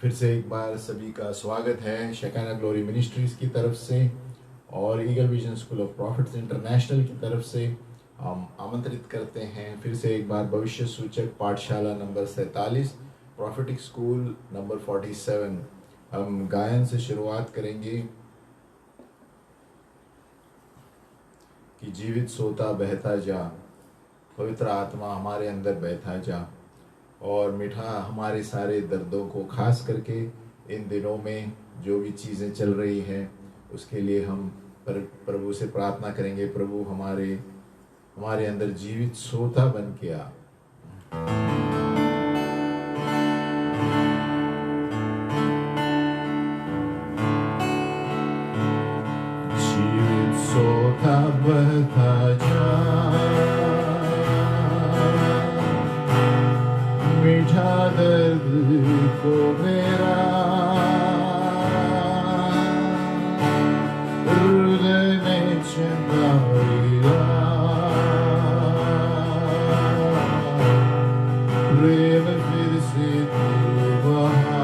फिर से एक बार सभी का स्वागत है शेकाना ग्लोरी मिनिस्ट्रीज की तरफ से और eagle vision school of profits international की तरफ से हम आमंत्रित करते हैं फिर से एक बार भविष्य सूचक पाठशाला नंबर 47 प्रॉफिटिक स्कूल नंबर 47। हम गायन से शुरुआत करेंगे कि जीवित सोता बहता जा, पवित्र आत्मा हमारे अंदर बहता जा और मिठा हमारे सारे दर्दों को, खास करके इन दिनों में जो भी चीज़ें चल रही हैं उसके लिए हम प्रभु से प्रार्थना करेंगे। प्रभु हमारे अंदर जीवित सोता बन के आ। जीवित सोता बहता जा, मीठा दर्द को मेरा हृदय में चिंगारिया, प्रेम फिर से तू बहा।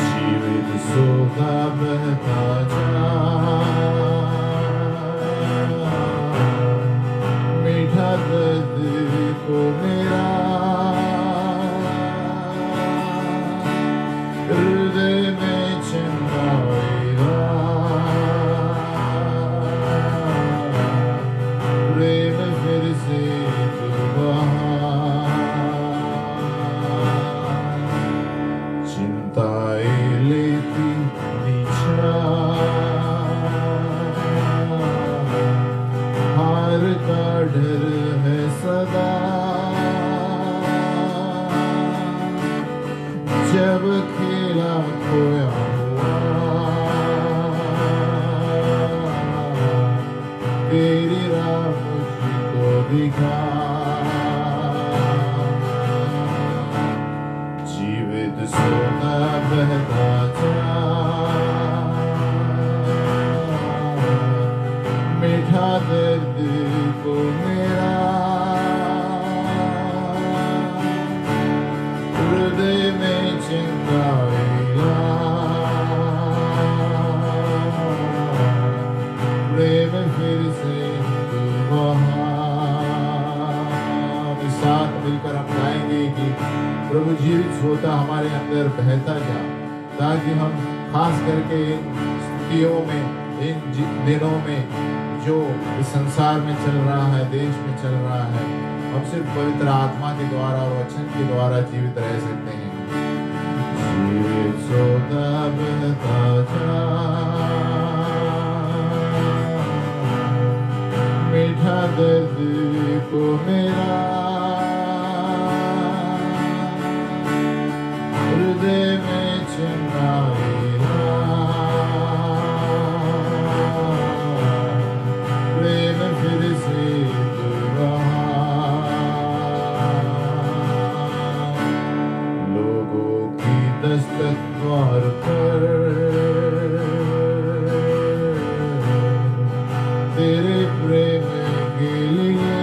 जीवित सोता बहता जा, मीठा दर्द को मेरा हृदय में चिंगारिया, प्रेम फिर से तू बहा। चिंताएं लेती पीछा, हार का डर है सदा, जब खेला खोया हुआ तेरी राह मुझको दिखा। जीवित सोता बहता जा, मीठा दर्द को मेरा हृदय में चिंगारिया, प्रेम फिर से तू बहा। साथ मिलकर हम गाएंगे कि प्रभु जीवित होता हमारे अंदर बहता जा, ताकि हम खास करके इन स्थितियों में, इन दिनों में जो इस संसार में चल रहा है, देश में चल रहा है, हम सिर्फ पवित्र आत्मा के द्वारा और वचन के द्वारा जीवित रह सकते हैं। जीवित सोता बहता जा, मीठा दर्द को मेरा हृदय में चिंगारिया, प्रेम फिर से तू बहा। लोगों की दस्तक द्वार पर तेरे प्रेम के लिए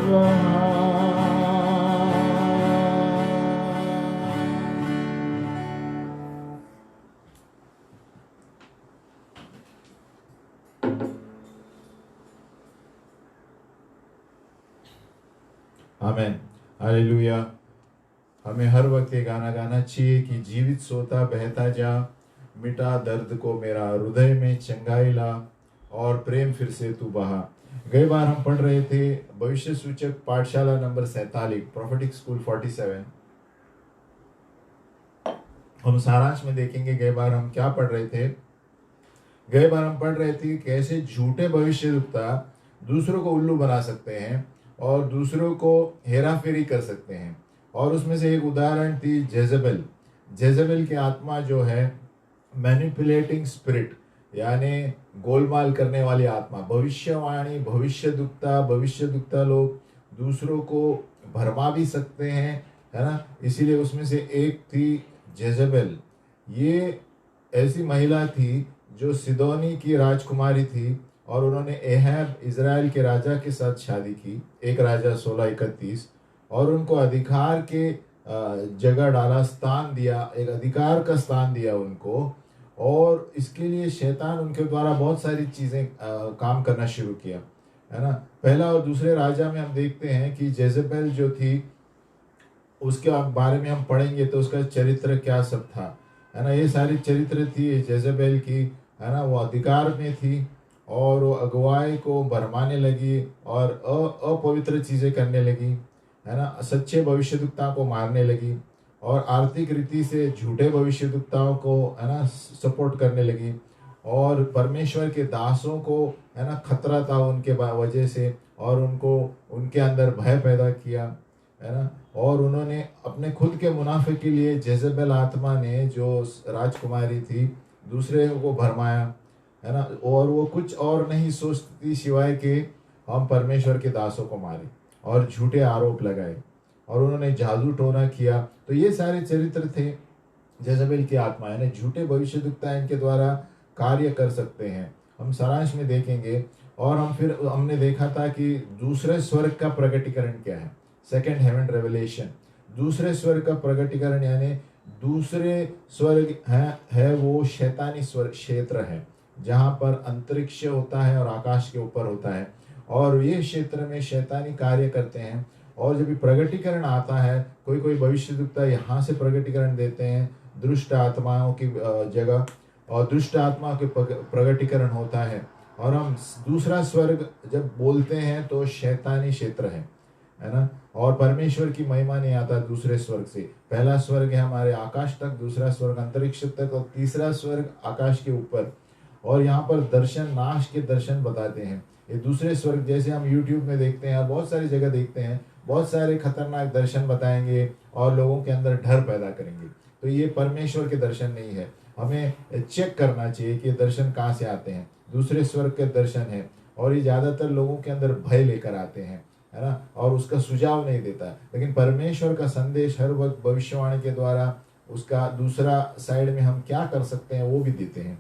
आमेन, हालेलुया। हमें हर वक्त ये गाना गाना चाहिए कि जीवित सोता बहता जा, मिटा दर्द को मेरा, हृदय में चंगाई ला और प्रेम फिर से तू बहा। गई बार हम पढ़ रहे थे भविष्य सूचक पाठशाला नंबर 47, प्रोफेटिक स्कूल 47। हम सारांश में देखेंगे गई बार हम क्या पढ़ रहे थे। गई बार हम पढ़ रहे थे कैसे झूठे भविष्यवक्ता दूसरों को उल्लू बना सकते हैं और दूसरों को हेराफेरी कर सकते हैं। और उसमें से एक उदाहरण थी जेजेबेल। जेजेबेल की आत्मा जो है मैनिपुलेटिंग स्पिरिट, यानी गोलमाल करने वाली आत्मा। भविष्यवाणी, भविष्यदुक्ता लोग दूसरों को भरमा भी सकते हैं, है ना। इसीलिए उसमें से एक थी जेजेबेल। ये ऐसी महिला थी जो सिदोनी की राजकुमारी थी और उन्होंने एहब इज़राइल के राजा के साथ शादी की, 1 राजा 16:31, और उनको अधिकार के जगह डाला, स्थान दिया, एक अधिकार का स्थान दिया उनको। और इसके लिए शैतान उनके द्वारा बहुत सारी चीज़ें काम करना शुरू किया, है ना। पहला और दूसरे राजा में हम देखते हैं कि जेजेबेल जो थी उसके बारे में हम पढ़ेंगे तो उसका चरित्र क्या सब था, है ना। ये सारी चरित्र थी जेजेबेल की, है ना। वो अधिकार में थी और वो अगुवाई को भरमाने लगी और अपवित्र चीज़ें करने लगी, है ना। सच्चे भविष्यद्वक्ताओं को मारने लगी और आर्थिक रीति से झूठे भविष्यद्वक्ताओं को, है ना, सपोर्ट करने लगी। और परमेश्वर के दासों को, है ना, खतरा था उनके वजह से और उनको उनके अंदर भय पैदा किया, है ना। और उन्होंने अपने खुद के मुनाफे के लिए जेजेबेल आत्मा ने जो राजकुमारी थी दूसरे को भरमाया, है ना। और वो कुछ और नहीं सोचती सिवाय के हम परमेश्वर के दासों को मारे और झूठे आरोप लगाए और उन्होंने जादू टोना किया। तो ये सारे चरित्र थे जेजेबेल की आत्मा, है ना। झूठे भविष्यद्वक्ता इनके द्वारा कार्य कर सकते हैं, हम सारांश में देखेंगे। और हमने देखा था कि दूसरे स्वर्ग का प्रकटीकरण क्या है, सेकंड हेवन रेवलेशन। दूसरे स्वर्ग का प्रकटीकरण यानी दूसरे स्वर्ग है वो शैतानी स्वर्ग क्षेत्र है जहाँ पर अंतरिक्ष होता है और आकाश के ऊपर होता है और ये क्षेत्र में शैतानी कार्य करते हैं। और जब भी प्रकटीकरण आता है, कोई कोई भविष्यद्वक्ता यहाँ से प्रकटीकरण देते हैं दुष्ट आत्माओं की जगह, और दुष्ट आत्मा के प्रकटीकरण होता है। और हम दूसरा स्वर्ग जब बोलते हैं तो शैतानी क्षेत्र है ना। और परमेश्वर की महिमा नहीं आता दूसरे स्वर्ग से। पहला स्वर्ग है हमारे आकाश तक, दूसरा स्वर्ग अंतरिक्ष तक और तीसरा स्वर्ग आकाश के ऊपर। और यहाँ पर दर्शन, नाश के दर्शन बताते हैं। ये दूसरे स्वर्ग जैसे हम YouTube में देखते हैं और बहुत सारी जगह देखते हैं, बहुत सारे खतरनाक दर्शन बताएंगे और लोगों के अंदर डर पैदा करेंगे। तो ये परमेश्वर के दर्शन नहीं है। हमें चेक करना चाहिए कि ये दर्शन कहाँ से आते हैं। दूसरे स्वर्ग के दर्शन है और ये ज़्यादातर लोगों के अंदर भय लेकर आते हैं, है ना, और उसका सुझाव नहीं देता। लेकिन परमेश्वर का संदेश हर वक्त भविष्यवाणी के द्वारा उसका दूसरा साइड में हम क्या कर सकते हैं वो भी देते हैं।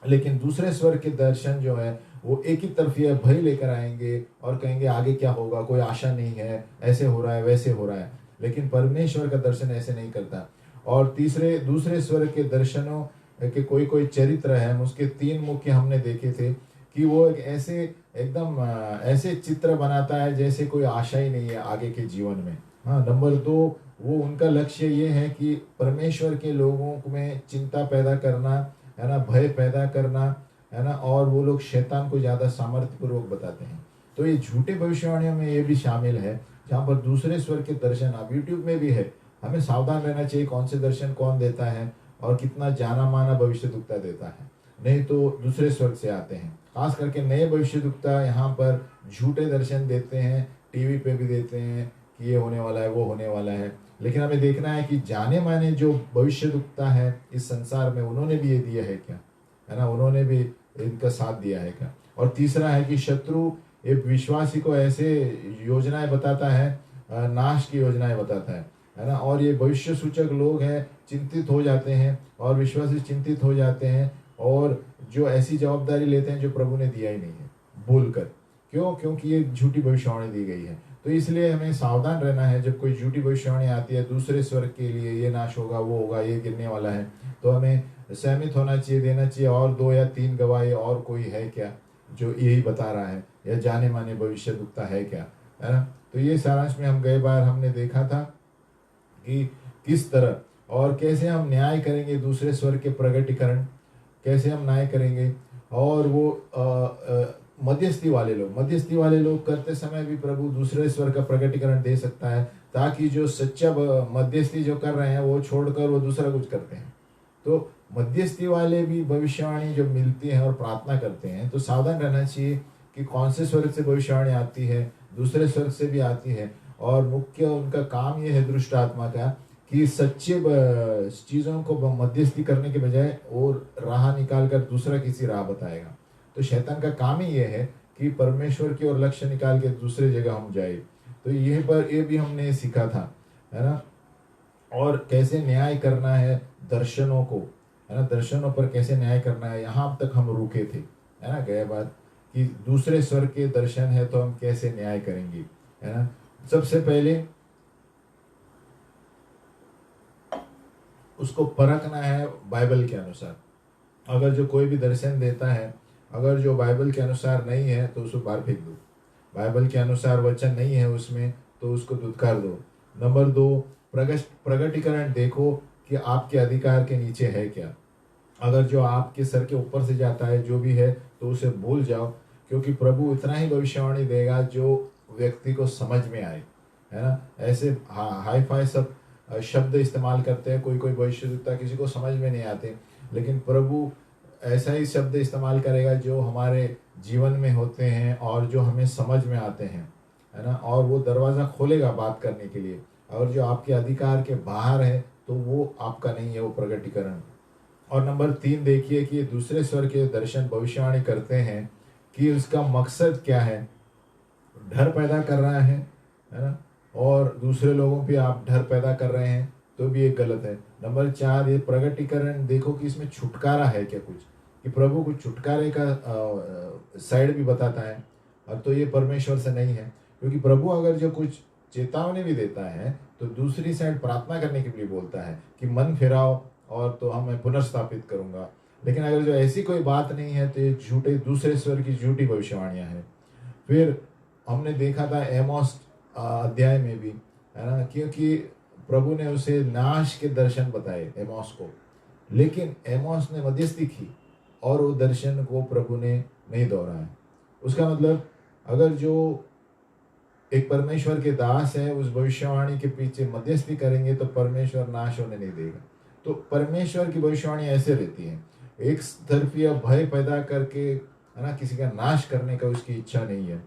लेकिन दूसरे स्वर्ग के दर्शन जो है वो एक ही तरफिया भय लेकर आएंगे और कहेंगे आगे क्या होगा, कोई आशा नहीं है, ऐसे हो रहा है, वैसे हो रहा है। लेकिन परमेश्वर का दर्शन ऐसे नहीं करता। और दूसरे स्वर्ग के दर्शनों के कोई कोई चरित्र है, उसके 3 मुख्य हमने देखे थे कि वो एक ऐसे चित्र बनाता है जैसे कोई आशा ही नहीं है आगे के जीवन में। हाँ, नंबर 2, वो उनका लक्ष्य ये है कि परमेश्वर के लोगों में चिंता पैदा करना, है ना, भय पैदा करना, है ना। और वो लोग शैतान को ज़्यादा सामर्थ्यपूर्वक बताते हैं। तो ये झूठे भविष्यवाणियों में ये भी शामिल है जहाँ पर दूसरे स्वर्ग के दर्शन आप यूट्यूब में भी है। हमें सावधान रहना चाहिए कौन से दर्शन कौन देता है और कितना जाना माना भविष्यद्वक्ता देता है। नहीं तो दूसरे स्वर्ग से आते हैं। खास करके नए भविष्यद्वक्ता यहाँ पर झूठे दर्शन देते हैं, टीवी पे भी देते हैं कि ये होने वाला है, वो होने वाला है। लेकिन हमें देखना है कि जाने माने जो भविष्यद्वक्ता है इस संसार में, उन्होंने भी ये दिया है क्या, है ना, उन्होंने भी इनका साथ दिया है क्या। और तीसरा है कि शत्रु एक विश्वासी को ऐसे योजनाएं बताता है, नाश की योजनाएं बताता है ना। और ये भविष्य सूचक लोग हैं, चिंतित हो जाते हैं और विश्वासी चिंतित हो जाते हैं और जो ऐसी जवाबदारी लेते हैं जो प्रभु ने दिया ही नहीं है, भूल कर। क्यों? क्योंकि ये झूठी भविष्यवाणी दी गई है। तो इसलिए हमें सावधान रहना है। जब कोई झूठी भविष्यवाणी आती है दूसरे स्वर्ग के लिए, ये नाश होगा, वो होगा, ये गिरने वाला है, तो हमें सहमत होना चाहिए, देना चाहिए। और 2 या 3 गवाही और कोई है क्या जो यही बता रहा है, या जाने माने भविष्यद्वक्ता है क्या, है ना। तो ये सारांश में हम गए बार हमने देखा था कि किस तरह और कैसे हम न्याय करेंगे दूसरे स्वर्ग के प्रगटीकरण, कैसे हम न्याय करेंगे। और वो मध्यस्थी वाले लोग करते समय भी प्रभु दूसरे स्वर का प्रकटीकरण दे सकता है, ताकि जो सच्चा मध्यस्थी जो कर रहे हैं वो छोड़कर वो दूसरा कुछ करते हैं। तो मध्यस्थी वाले भी भविष्यवाणी जब मिलती है और प्रार्थना करते हैं तो सावधान रहना चाहिए कि कौन से स्वर्ग से भविष्यवाणी आती है, दूसरे स्वर्ग से भी आती है। और मुख्य उनका काम ये है दुष्ट आत्मा का कि सच्चे चीज़ों को मध्यस्थी करने के बजाय और राह निकाल कर दूसरा किसी राह बताएगा। तो शैतान का काम ही ये है कि परमेश्वर की ओर लक्ष्य निकाल के दूसरे जगह हम जाए। तो यहीं पर ये भी हमने सीखा था, है ना। और कैसे न्याय करना है दर्शनों को, है ना, दर्शनों पर कैसे न्याय करना है, यहाँ तक हम रुके थे, है ना। गए बात कि दूसरे स्वर के दर्शन है तो हम कैसे न्याय करेंगे, है ना। सबसे पहले उसको परखना है बाइबल के अनुसार। अगर जो कोई भी दर्शन देता है, अगर जो बाइबल के अनुसार नहीं है तो उसको बाहर फेंक दो। बाइबल के अनुसार वचन नहीं है उसमें तो उसको दुत्कार दो। नंबर 2, प्रगटीकरण देखो कि आपके अधिकार के नीचे है क्या। अगर जो आपके सर के ऊपर से जाता है जो भी है तो उसे भूल जाओ, क्योंकि प्रभु इतना ही भविष्यवाणी देगा जो व्यक्ति को समझ में आए, है ना। ऐसे हाई फाई सब शब्द इस्तेमाल करते हैं, कोई भविष्यद्वक्ता किसी को समझ में नहीं आते, लेकिन प्रभु ऐसा ही शब्द इस्तेमाल करेगा जो हमारे जीवन में होते हैं और जो हमें समझ में आते हैं, है ना। और वो दरवाज़ा खोलेगा बात करने के लिए। और जो आपके अधिकार के बाहर है तो वो आपका नहीं है, वो प्रगटीकरण। और नंबर 3 देखिए कि दूसरे स्वर के दर्शन भविष्यवाणी करते हैं कि उसका मकसद क्या है। डर पैदा कर रहा है ना, और दूसरे लोगों पे आप डर पैदा कर रहे हैं तो भी एक गलत है। नंबर 4, ये प्रगटीकरण देखो कि इसमें छुटकारा है क्या, कुछ कि प्रभु कुछ छुटकारे का साइड भी बताता है, और तो ये परमेश्वर से नहीं है। क्योंकि प्रभु अगर जो कुछ चेतावनी भी देता है तो दूसरी साइड प्रार्थना करने के लिए बोलता है कि मन फिराओ और तो हम मैं पुनर्स्थापित करूंगा। लेकिन अगर जो ऐसी कोई बात नहीं है तो ये झूठे दूसरे स्वर की झूठी भविष्यवाणियां हैं। फिर हमने देखा था एमोस अध्याय में भी, है ना, क्योंकि प्रभु ने उसे नाश के दर्शन बताए एमोस को, लेकिन एमोस ने मध्यस्थी की और वो दर्शन को प्रभु ने नहीं दोहराया। उसका मतलब अगर जो एक परमेश्वर के दास है उस भविष्यवाणी के पीछे मध्यस्थी करेंगे तो परमेश्वर नाश होने नहीं देगा। तो परमेश्वर की भविष्यवाणी ऐसे रहती है, एक तरफिया भय पैदा करके, है ना, किसी का नाश करने का उसकी इच्छा नहीं है।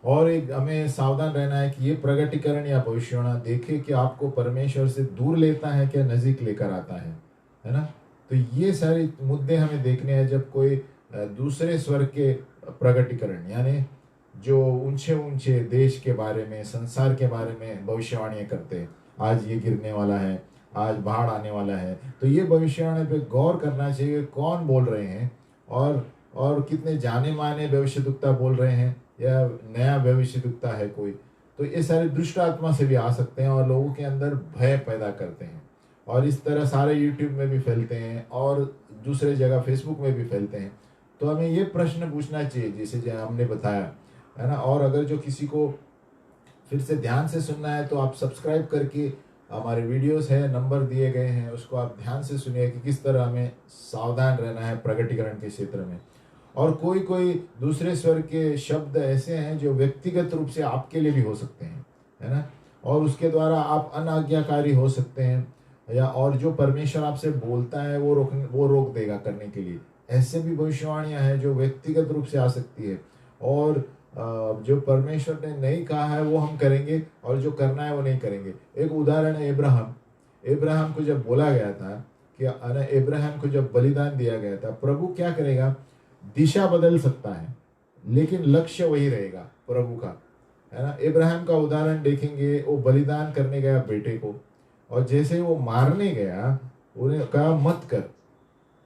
और एक हमें सावधान रहना है कि ये प्रगटीकरण या भविष्यवाणी देखे कि आपको परमेश्वर से दूर लेता है क्या नजीक लेकर आता है ना। तो ये सारे मुद्दे हमें देखने हैं जब कोई दूसरे स्वर के प्रगटीकरण, यानी जो ऊंचे ऊंचे देश के बारे में, संसार के बारे में भविष्यवाणियां करते हैं, आज ये गिरने वाला है, आज बाढ़ आने वाला है, तो ये भविष्यवाणी पे गौर करना चाहिए कौन बोल रहे हैं और कितने जाने माने भविष्यद्वक्ता बोल रहे हैं या नया भविष्यद्वक्ता है कोई। तो ये सारे दुष्ट आत्मा से भी आ सकते हैं और लोगों के अंदर भय पैदा करते हैं, और इस तरह सारे यूट्यूब में भी फैलते हैं और दूसरे जगह फेसबुक में भी फैलते हैं। तो हमें ये प्रश्न पूछना चाहिए जैसे हमने बताया, है ना। और अगर जो किसी को फिर से ध्यान से सुनना है तो आप सब्सक्राइब करके हमारे वीडियोस है, नंबर दिए गए हैं, उसको आप ध्यान से सुनिए कि किस तरह हमें सावधान रहना है प्रगटीकरण के क्षेत्र में। और कोई दूसरे स्वर के शब्द ऐसे हैं जो व्यक्तिगत रूप से आपके लिए भी हो सकते हैं, है ना, और उसके द्वारा आप अनाज्ञाकारी हो सकते हैं, या और जो परमेश्वर आपसे बोलता है वो रोक देगा करने के लिए। ऐसे भी भविष्यवाणियां हैं जो व्यक्तिगत रूप से आ सकती है, और जो परमेश्वर ने नहीं कहा है वो हम करेंगे और जो करना है वो नहीं करेंगे। एक उदाहरण है इब्राहिम को जब बोला गया था कि इब्राहिम को जब बलिदान दिया गया था, प्रभु क्या करेगा, दिशा बदल सकता है लेकिन लक्ष्य वही रहेगा प्रभु का, है ना। इब्राहिम का उदाहरण देखेंगे, वो बलिदान करने गया बेटे को, और जैसे वो मारने गया उन्हें कहा मत कर,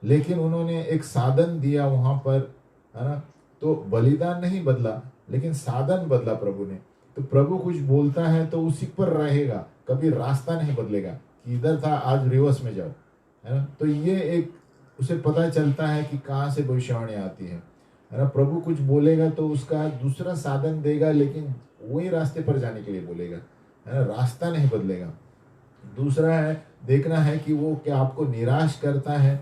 लेकिन उन्होंने एक साधन दिया वहां पर, है ना। तो बलिदान नहीं बदला लेकिन साधन बदला प्रभु ने। तो प्रभु कुछ बोलता है तो उसी पर रहेगा, कभी रास्ता नहीं बदलेगा कि इधर था आज रिवर्स में जाओ, है ना। तो ये एक उसे पता चलता है कि कहाँ से भविष्यवाणी आती है ना। प्रभु कुछ बोलेगा तो उसका दूसरा साधन देगा, लेकिन वही रास्ते पर जाने के लिए बोलेगा, है ना, रास्ता नहीं बदलेगा। दूसरा है देखना है कि वो क्या आपको निराश करता है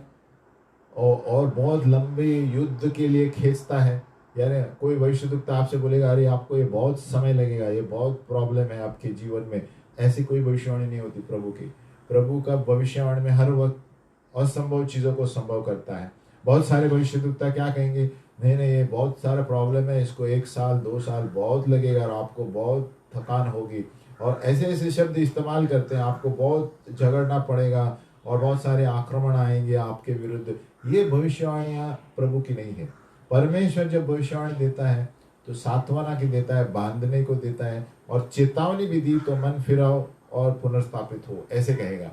और बहुत लंबे युद्ध के लिए खींचता है। यानी कोई भविष्यद्वक्ता आपसे बोलेगा अरे आपको ये बहुत समय लगेगा, ये बहुत प्रॉब्लम है आपके जीवन में, ऐसी कोई भविष्यवाणी नहीं होती प्रभु की। प्रभु का भविष्यवाणी में हर वक्त असंभव चीज़ों को संभव करता है। बहुत सारे भविष्यद्वक्ता क्या कहेंगे, नहीं नहीं ये बहुत सारा प्रॉब्लम है, इसको 1 साल 2 साल बहुत लगेगा और आपको बहुत थकान होगी, और ऐसे ऐसे शब्द इस्तेमाल करते हैं, आपको बहुत झगड़ना पड़ेगा और बहुत सारे आक्रमण आएंगे आपके विरुद्ध। ये भविष्यवाणियाँ प्रभु की नहीं है। परमेश्वर जब भविष्यवाणी देता है तो सांत्वना की देता है, बांधने को देता है, और चेतावनी भी दी तो मन फिराओ और पुनर्स्थापित हो, ऐसे कहेगा।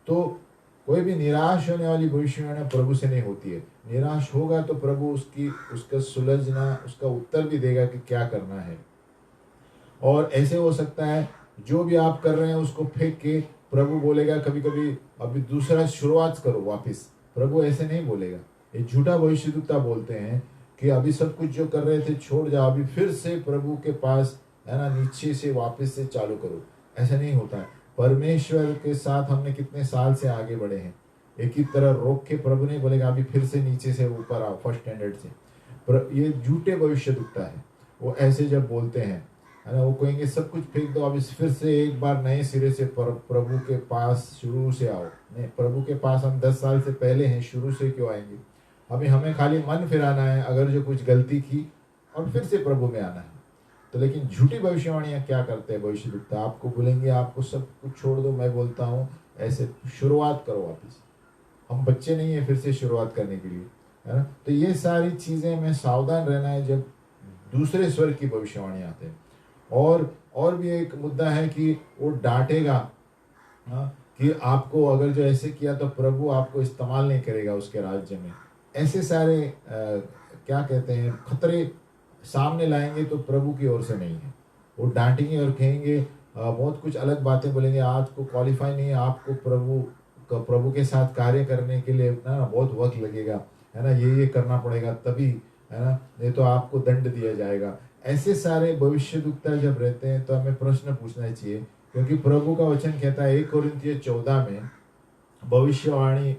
तो कोई भी निराश होने वाली भविष्यवाणी प्रभु से नहीं होती है। निराश होगा तो प्रभु उसका सुलझना, उसका उत्तर भी देगा कि क्या करना है। और ऐसे हो सकता है जो भी आप कर रहे हैं उसको फेंक के प्रभु बोलेगा कभी कभी अभी दूसरा शुरुआत करो वापस। प्रभु ऐसे नहीं बोलेगा। ये झूठा भविष्यद्वक्ता बोलते हैं कि अभी सब कुछ जो कर रहे थे छोड़ जाओ, अभी फिर से प्रभु के पास, है ना, नीचे से वापस से चालू करो। ऐसा नहीं होता है। परमेश्वर के साथ हमने कितने साल से आगे बढ़े हैं, एक ही तरह रोक के प्रभु नहीं बोलेगा अभी फिर से नीचे से ऊपर आओ फर्स्ट स्टैंडर्ड से। ये झूठे भविष्यद्वक्ता है। वो ऐसे जब बोलते हैं, है ना, वो कहेंगे सब कुछ फेंक दो, अभी फिर से एक बार नए सिरे से प्रभु के पास शुरू से आओ। नहीं, प्रभु के पास हम 10 साल से पहले हैं, शुरू से क्यों आएंगे। अभी हमें खाली मन फिराना है अगर जो कुछ गलती की, और फिर से प्रभु में आना है। तो लेकिन झूठी भविष्यवाणियाँ क्या करते हैं भविष्यद्वक्ता, आपको बोलेंगे आपको सब कुछ छोड़ दो, मैं बोलता हूँ ऐसे शुरुआत करो वापस। हम बच्चे नहीं है फिर से शुरुआत करने के लिए, है ना। तो ये सारी चीज़ें हमें सावधान रहना है जब दूसरे स्वर की भविष्यवाणी आते हैं। और भी एक मुद्दा है कि वो डांटेगा, हाँ, कि आपको अगर जो ऐसे किया तो प्रभु आपको इस्तेमाल नहीं करेगा उसके राज्य में। ऐसे सारे क्या कहते हैं खतरे सामने लाएंगे तो प्रभु की ओर से नहीं है। वो डांटेंगे और कहेंगे बहुत कुछ अलग बातें बोलेंगे, आज को क्वालिफाई नहीं है, आपको प्रभु के साथ कार्य करने के लिए ना बहुत वक्त लगेगा, है ना, ये करना पड़ेगा तभी, है ना, नहीं तो आपको दंड दिया जाएगा। ऐसे सारे भविष्यद्वक्ता जब रहते हैं तो हमें प्रश्न पूछना चाहिए, क्योंकि प्रभु का वचन कहता है 1 कोरिन्थियों 14 में भविष्यवाणी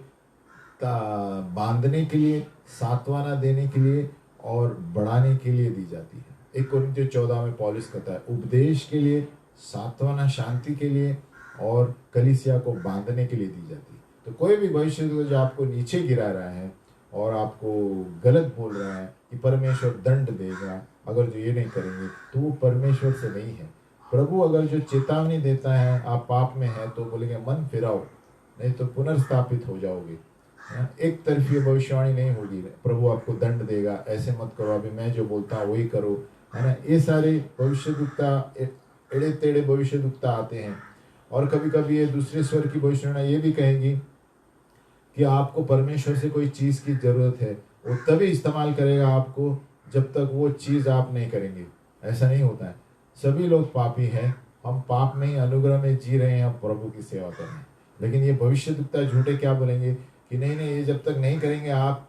बांधने के लिए, सांत्वना देने के लिए और बढ़ाने के लिए दी जाती है। 1 कोरिन्थियों 14 में पौलुस कहता है उपदेश के लिए, सांत्वना शांति के लिए और कलीसिया को बांधने के लिए दी जाती है। तो कोई भी भविष्यद्वक्ता जो आपको नीचे गिरा रहा है और आपको गलत बोल रहा है कि परमेश्वर दंड देगा अगर जो ये नहीं करेंगे, तो वो परमेश्वर से नहीं है। प्रभु अगर जो चेतावनी देता है आप पाप में हैं तो बोलेंगे मन फिराओ, नहीं तो पुनर्स्थापित हो जाओगे। एक तरफी भविष्यवाणी नहीं होगी, प्रभु आपको दंड देगा, ऐसे मत करो, अभी मैं जो बोलता हूँ वही करो, है ना। ये सारे भविष्यद्वक्ता एड़े टेढ़े भविष्यद्वक्ता आते हैं। और कभी कभी ये दूसरे स्वर की भविष्यवाणी ये भी कहेंगी कि आपको परमेश्वर से कोई चीज़ की जरूरत है, वो तभी इस्तेमाल करेगा आपको जब तक वो चीज़ आप नहीं करेंगे। ऐसा नहीं होता है। सभी लोग पापी हैं, हम पाप में ही अनुग्रह में जी रहे हैं, हम प्रभु की सेवा कर रहे हैं। लेकिन ये भविष्यद्वक्ता झूठे क्या बोलेंगे कि नहीं नहीं ये जब तक नहीं करेंगे आप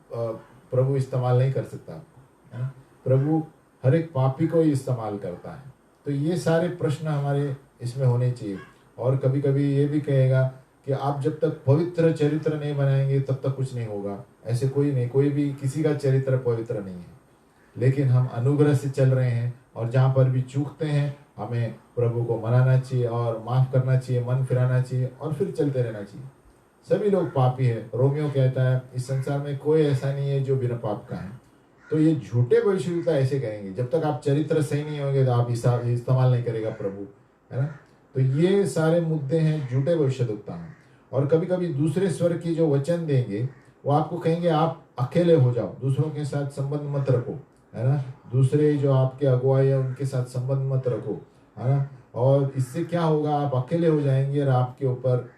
प्रभु इस्तेमाल नहीं कर सकता आपको, है ना। प्रभु हर एक पापी को ही इस्तेमाल करता है। तो ये सारे प्रश्न हमारे इसमें होने चाहिए। और कभी कभी ये भी कहेगा कि आप जब तक पवित्र चरित्र नहीं बनाएंगे तब तक कुछ नहीं होगा। ऐसे कोई नहीं, कोई भी किसी का चरित्र पवित्र नहीं है, लेकिन हम अनुग्रह से चल रहे हैं और जहाँ पर भी चूकते हैं हमें प्रभु को मनाना चाहिए और माफ़ करना चाहिए, मन फिराना चाहिए और फिर चलते रहना चाहिए। सभी लोग पापी है। रोमियो कहता है इस संसार में कोई ऐसा नहीं है जो बिना पाप का है। तो ये झूठे भविष्यद्वक्ता ऐसे कहेंगे जब तक आप चरित्र सही नहीं होंगे तो आप इस्तेमाल नहीं करेगा प्रभु, है ना। तो ये सारे मुद्दे हैं झूठे भविष्यद्वक्ता हैं। और कभी कभी दूसरे स्वर की जो वचन देंगे वो आपको कहेंगे आप अकेले हो जाओ, दूसरों के साथ संबंध मत रखो, है ना। दूसरे जो आपके अगुवाई है उनके साथ संबंध मत रखो, है ना। और इससे क्या होगा, आप अकेले हो जाएंगे और आपके ऊपर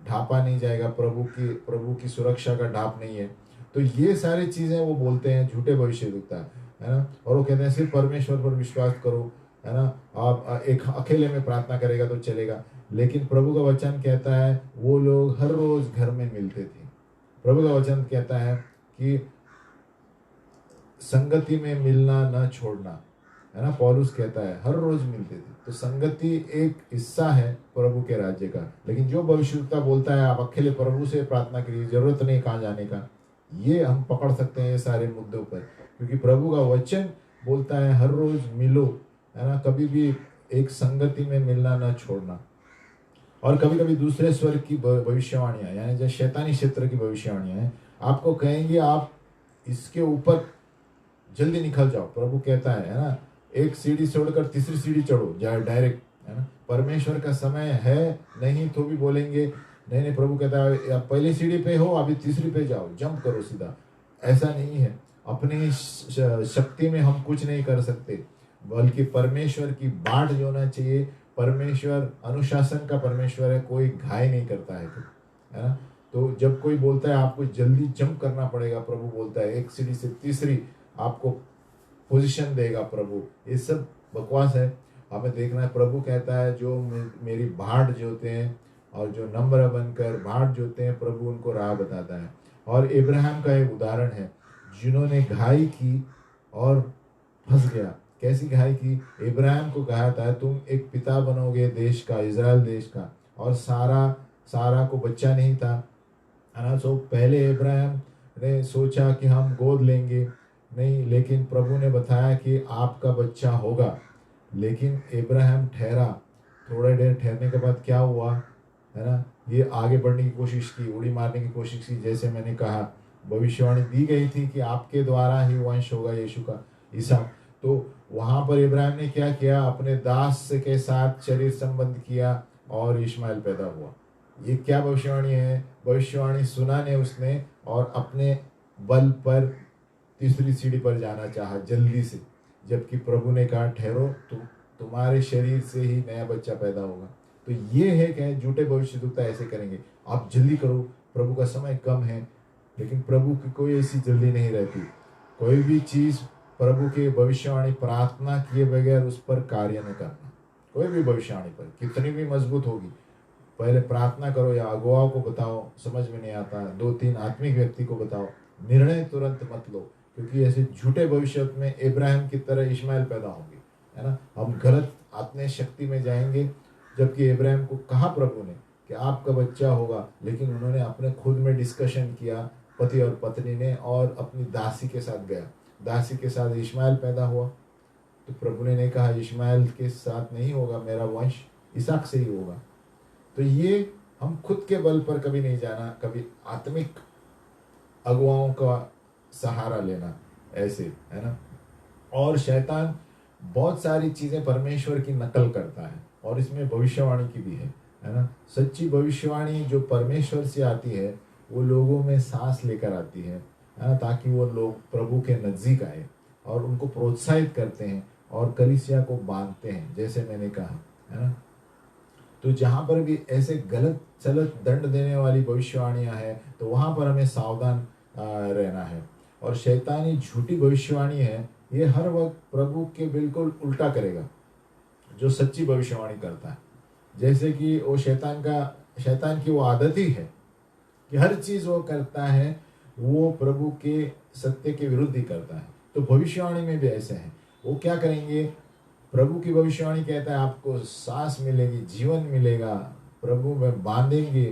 ढापा नहीं जाएगा, प्रभु की सुरक्षा का ढाप नहीं है। तो ये सारी चीज़ें वो बोलते हैं झूठे भविष्यद्वक्ता, है ना। और वो कहते हैं सिर्फ परमेश्वर पर विश्वास करो, है ना, आप एक अकेले में प्रार्थना करेगा तो चलेगा, लेकिन प्रभु का वचन कहता है वो लोग हर रोज घर में मिलते थे। प्रभु का वचन कहता है कि संगति में मिलना न छोड़ना, है ना, पौलुस कहता है हर रोज मिलते थे। तो संगति एक हिस्सा है प्रभु के राज्य का। लेकिन जो भविष्यवक्ता बोलता है आप अकेले प्रभु से प्रार्थना करिए, जरूरत नहीं कहाँ जाने का, ये हम पकड़ सकते हैं ये सारे मुद्दों पर, क्योंकि प्रभु का वचन बोलता है हर रोज मिलो, है ना, कभी भी एक संगति में मिलना न छोड़ना। और कभी कभी दूसरे स्वर्ग की भविष्यवाणियां, यानी जो शैतानी क्षेत्र की भविष्यवाणियां हैं, आपको कहेंगे आप इसके ऊपर जल्दी निकल जाओ। प्रभु कहता है ना, एक सीढ़ी छोड़कर तीसरी सीढ़ी चढ़ो, जाए डायरेक्ट, है ना। परमेश्वर का समय है नहीं तो भी बोलेंगे नहीं नहीं, प्रभु कहता है आप पहली सीढ़ी पे हो, अभी तीसरी पे जाओ, जंप करो सीधा। ऐसा नहीं है, अपनी शक्ति में हम कुछ नहीं कर सकते, बल्कि परमेश्वर की बाट जो होना चाहिए। परमेश्वर अनुशासन का परमेश्वर है, कोई घाय नहीं करता है, है ना। तो जब कोई बोलता है आपको जल्दी जंप करना पड़ेगा, प्रभु बोलता है एक सीढ़ी से तीसरी आपको पोजीशन देगा प्रभु, ये सब बकवास है। हमें देखना है, प्रभु कहता है जो मेरी बाट जोते हैं और जो नम्र बनकर बाट जोते हैं, प्रभु उनको राह बताता है। और इब्राहिम का एक उदाहरण है, जिन्होंने घाई की और फंस गया। कैसी घाई की? इब्राहिम को कहा था तुम एक पिता बनोगे देश का, इजराइल देश का, और सारा को बच्चा नहीं था, है ना। सो पहले इब्राहिम ने सोचा कि हम गोद लेंगे, नहीं, लेकिन प्रभु ने बताया कि आपका बच्चा होगा। लेकिन इब्राहिम ठहरा, थोड़ा देर ठहरने के बाद क्या हुआ, है ना, ये आगे बढ़ने की कोशिश की, उड़ी मारने की कोशिश की। जैसे मैंने कहा, भविष्यवाणी दी गई थी कि आपके द्वारा ही वंश होगा यीशु का, ईसा। तो वहां पर इब्राहिम ने क्या किया, अपने दास के साथ शरीर संबंध किया और इश्माइल पैदा हुआ। ये क्या भविष्यवाणी है? भविष्यवाणी सुना ने उसने, और अपने बल पर तीसरी सीढ़ी पर जाना चाहा जल्दी से, जबकि प्रभु ने कहा ठहरो, तुम्हारे शरीर से ही नया बच्चा पैदा होगा। तो ये है कि झूठे भविष्यद्वक्ता ऐसे करेंगे, आप जल्दी करो, प्रभु का समय कम है। लेकिन प्रभु की कोई ऐसी जल्दी नहीं रहती। कोई भी चीज प्रभु के भविष्यवाणी प्रार्थना किए बगैर उस पर कार्य न करना। कोई भी भविष्यवाणी पर कितनी भी मजबूत होगी, पहले प्रार्थना करो, या अगुवाओं को बताओ, समझ में नहीं आता 2-3 आत्मिक व्यक्ति को बताओ, निर्णय तुरंत मत लो, क्योंकि ऐसे झूठे भविष्य में इब्राहिम की तरह इश्माइल पैदा होंगे, है ना। हम गलत आत्मिक शक्ति में जाएंगे। जबकि इब्राहिम को कहा प्रभु ने कि आपका बच्चा होगा, लेकिन उन्होंने अपने खुद में डिस्कशन किया, पति और पत्नी ने, और अपनी दासी के साथ गया, दासी के साथ इश्माइल पैदा हुआ। तो प्रभु ने नहीं कहा इश्माइल के साथ नहीं होगा, मेरा वंश इसहाक से ही होगा। तो ये हम खुद के बल पर कभी नहीं जाना, कभी आत्मिक अगुवाओं का सहारा लेना, ऐसे, है ना। और शैतान बहुत सारी चीजें परमेश्वर की नकल करता है, और इसमें भविष्यवाणी की भी है ना। सच्ची भविष्यवाणी जो परमेश्वर से आती है, वो लोगों में सांस लेकर आती है ना, ताकि वो लोग प्रभु के नजदीक आए, और उनको प्रोत्साहित करते हैं और कलीसिया को बांधते हैं, जैसे मैंने कहा, है ना। तो जहां पर भी ऐसे गलत सलत दंड देने वाली भविष्यवाणियां हैं, तो वहां पर हमें सावधान रहना है। और शैतानी झूठी भविष्यवाणी है, ये हर वक्त प्रभु के बिल्कुल उल्टा करेगा जो सच्ची भविष्यवाणी करता है। जैसे कि वो शैतान की वो आदत ही है कि हर चीज वो करता है वो प्रभु के सत्य के विरुद्ध ही करता है। तो भविष्यवाणी में भी ऐसे है, वो क्या करेंगे, प्रभु की भविष्यवाणी कहता है आपको सांस मिलेगी, जीवन मिलेगा, प्रभु में बांधेंगे,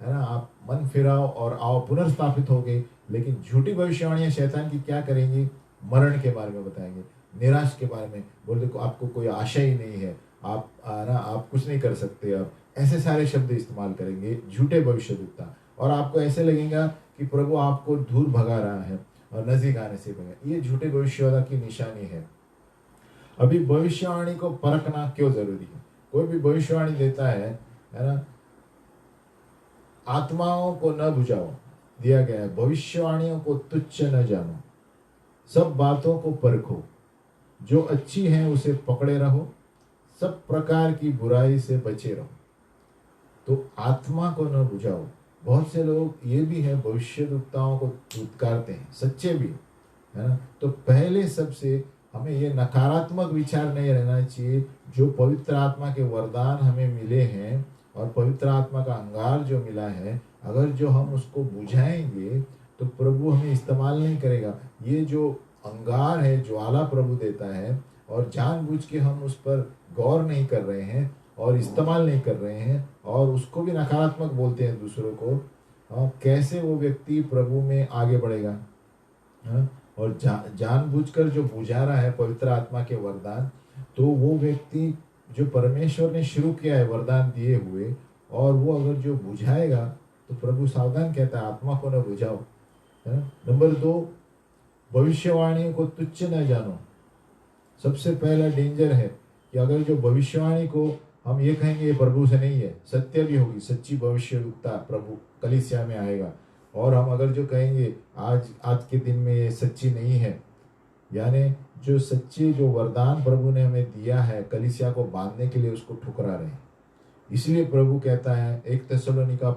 है ना, आप मन फिराओ और आओ, पुनर्स्थापित होगे। लेकिन झूठी भविष्यवाणियां शैतान की क्या करेंगी, मरण के बारे में बताएंगे, निराश के बारे में, बोलते को आपको कोई आशा ही नहीं है, आप ना आप कुछ नहीं कर सकते, अब ऐसे सारे शब्द इस्तेमाल करेंगे झूठे भविष्यद्वक्ता। और आपको ऐसे लगेगा कि प्रभु आपको दूर भगा रहा है और नजदीक आने से भगा। ये झूठे भविष्यवाणी की निशानी है। अभी भविष्यवाणी को परखना क्यों जरूरी है? कोई भी भविष्यवाणी देता है ना, आत्माओं को न बुझाओ, दिया गया है, भविष्यवाणियों को तुच्छ न जानो, सब बातों को परखो, जो अच्छी है उसे पकड़े रहो, सब प्रकार की बुराई से बचे रहो। तो आत्मा को न बुझाओ। बहुत से लोग ये भी है, भविष्यद्वक्ताओं को धुतकारते हैं, सच्चे भी, है ना। तो पहले सबसे हमें ये नकारात्मक विचार नहीं रहना चाहिए। जो पवित्र आत्मा के वरदान हमें मिले हैं और पवित्र आत्मा का अंगार जो मिला है, अगर जो हम उसको बुझाएंगे तो प्रभु हमें इस्तेमाल नहीं करेगा। ये जो अंगार है, ज्वाला प्रभु देता है, और जानबूझ के हम उस पर गौर नहीं कर रहे हैं और इस्तेमाल नहीं कर रहे हैं और उसको भी नकारात्मक बोलते हैं दूसरों को, कैसे वो व्यक्ति प्रभु में आगे बढ़ेगा? और जानबूझकर जो बुझा रहा है पवित्र आत्मा के वरदान, तो वो व्यक्ति जो परमेश्वर ने शुरू किया है वरदान दिए हुए, और वो अगर जो बुझाएगा तो प्रभु सावधान कहता है, आत्मा को न बुझाओ। नंबर 2, भविष्यवाणी को तुच्छ न जानो। सबसे पहला डेंजर है कि अगर जो भविष्यवाणी को हम ये कहेंगे ये प्रभु से नहीं है, सत्य भी होगी, सच्ची भविष्यवक्ता प्रभु कलीसिया में आएगा, और हम अगर जो कहेंगे आज के दिन में ये सच्ची नहीं है, यानी जो सच्ची जो वरदान प्रभु ने हमें दिया है कलीसिया को बांधने के लिए, उसको ठुकरा रहे हैं। इसलिए प्रभु कहता है 1 थिस्सलुनीका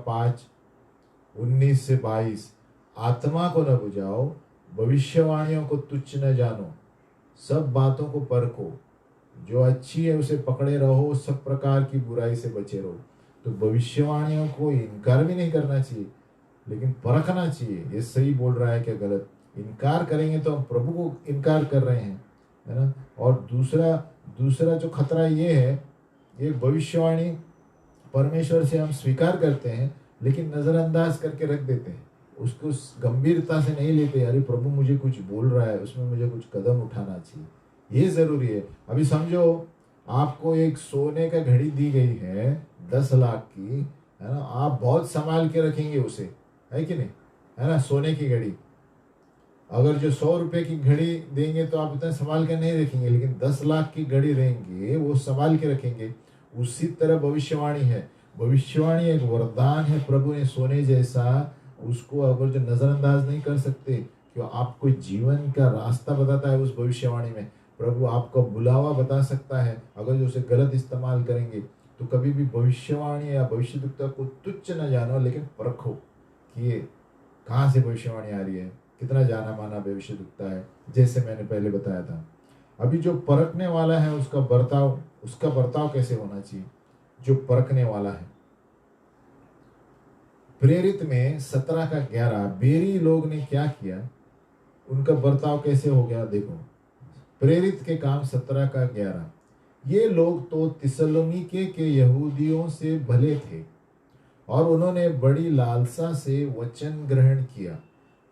5:19-22, आत्मा को न बुझाओ, भविष्यवाणियों को तुच्छ न जानो, सब बातों को परखो, जो अच्छी है उसे पकड़े रहो, सब प्रकार की बुराई से बचे रहो। तो भविष्यवाणियों को इनकार भी नहीं करना चाहिए, लेकिन परखना चाहिए, ये सही बोल रहा है क्या गलत। इनकार करेंगे तो हम प्रभु को इनकार कर रहे हैं, है ना। और दूसरा जो खतरा ये है, ये भविष्यवाणी परमेश्वर से हम स्वीकार करते हैं लेकिन नज़रअंदाज करके रख देते हैं, उसको गंभीरता से नहीं लेते। अरे प्रभु मुझे कुछ बोल रहा है, उसमें मुझे कुछ कदम उठाना चाहिए, ये ज़रूरी है। अभी समझो आपको एक सोने का घड़ी दी गई है 10 लाख की, है ना, आप बहुत संभाल के रखेंगे उसे, है कि नहीं, है ना। सोने की घड़ी, अगर जो 100 रुपए की घड़ी देंगे तो आप इतना संभाल के नहीं रखेंगे, लेकिन 10 लाख की घड़ी देंगे वो संभाल के रखेंगे। उसी तरह भविष्यवाणी है, भविष्यवाणी एक वरदान है प्रभु ने सोने जैसा, उसको अगर जो नज़रअंदाज नहीं कर सकते, क्यों आपको जीवन का रास्ता बताता है उस भविष्यवाणी में। प्रभु आपका बुलावा बता सकता है, अगर जो उसे गलत इस्तेमाल करेंगे। तो कभी भी भविष्यवाणी या भविष्यवक्ता को तुच्छ न जानो, लेकिन परखो कि ये कहाँ से भविष्यवाणी आ रही है, कितना जाना माना भविष्यवक्ता है, जैसे मैंने पहले बताया था। अभी जो परखने वाला है उसका बर्ताव कैसे होना चाहिए, जो परखने वाला है। प्रेरित में 17-11 बेरी लोग ने क्या किया, उनका बर्ताव कैसे हो गया, देखो। प्रेरित के काम 17-11, ये लोग तो थिस्सलुनीके के यहूदियों से भले थे और उन्होंने बड़ी लालसा से वचन ग्रहण किया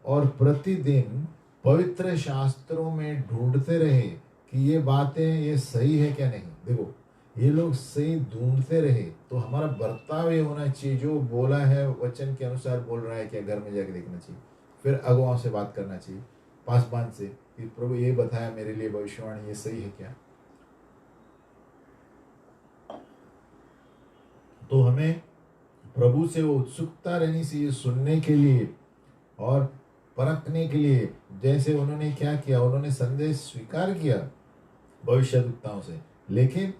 और प्रतिदिन पवित्र शास्त्रों में ढूंढते रहे कि ये बातें ये सही है क्या नहीं। देखो, ये लोग सही ढूंढते रहे, तो हमारा बर्ताव ये होना चाहिए, जो बोला है वचन के अनुसार बोल रहा है क्या, घर में जाके देखना चाहिए। फिर अगुवाओं से बात करना चाहिए, पासबान से, कि प्रभु ये बताया मेरे लिए भविष्यवाणी, ये सही है क्या। तो हमें प्रभु से वो उत्सुकता रहनी चाहिए सुनने के लिए और परखने के लिए। जैसे उन्होंने क्या किया, उन्होंने संदेश स्वीकार किया भविष्यवक्ताओं से, लेकिन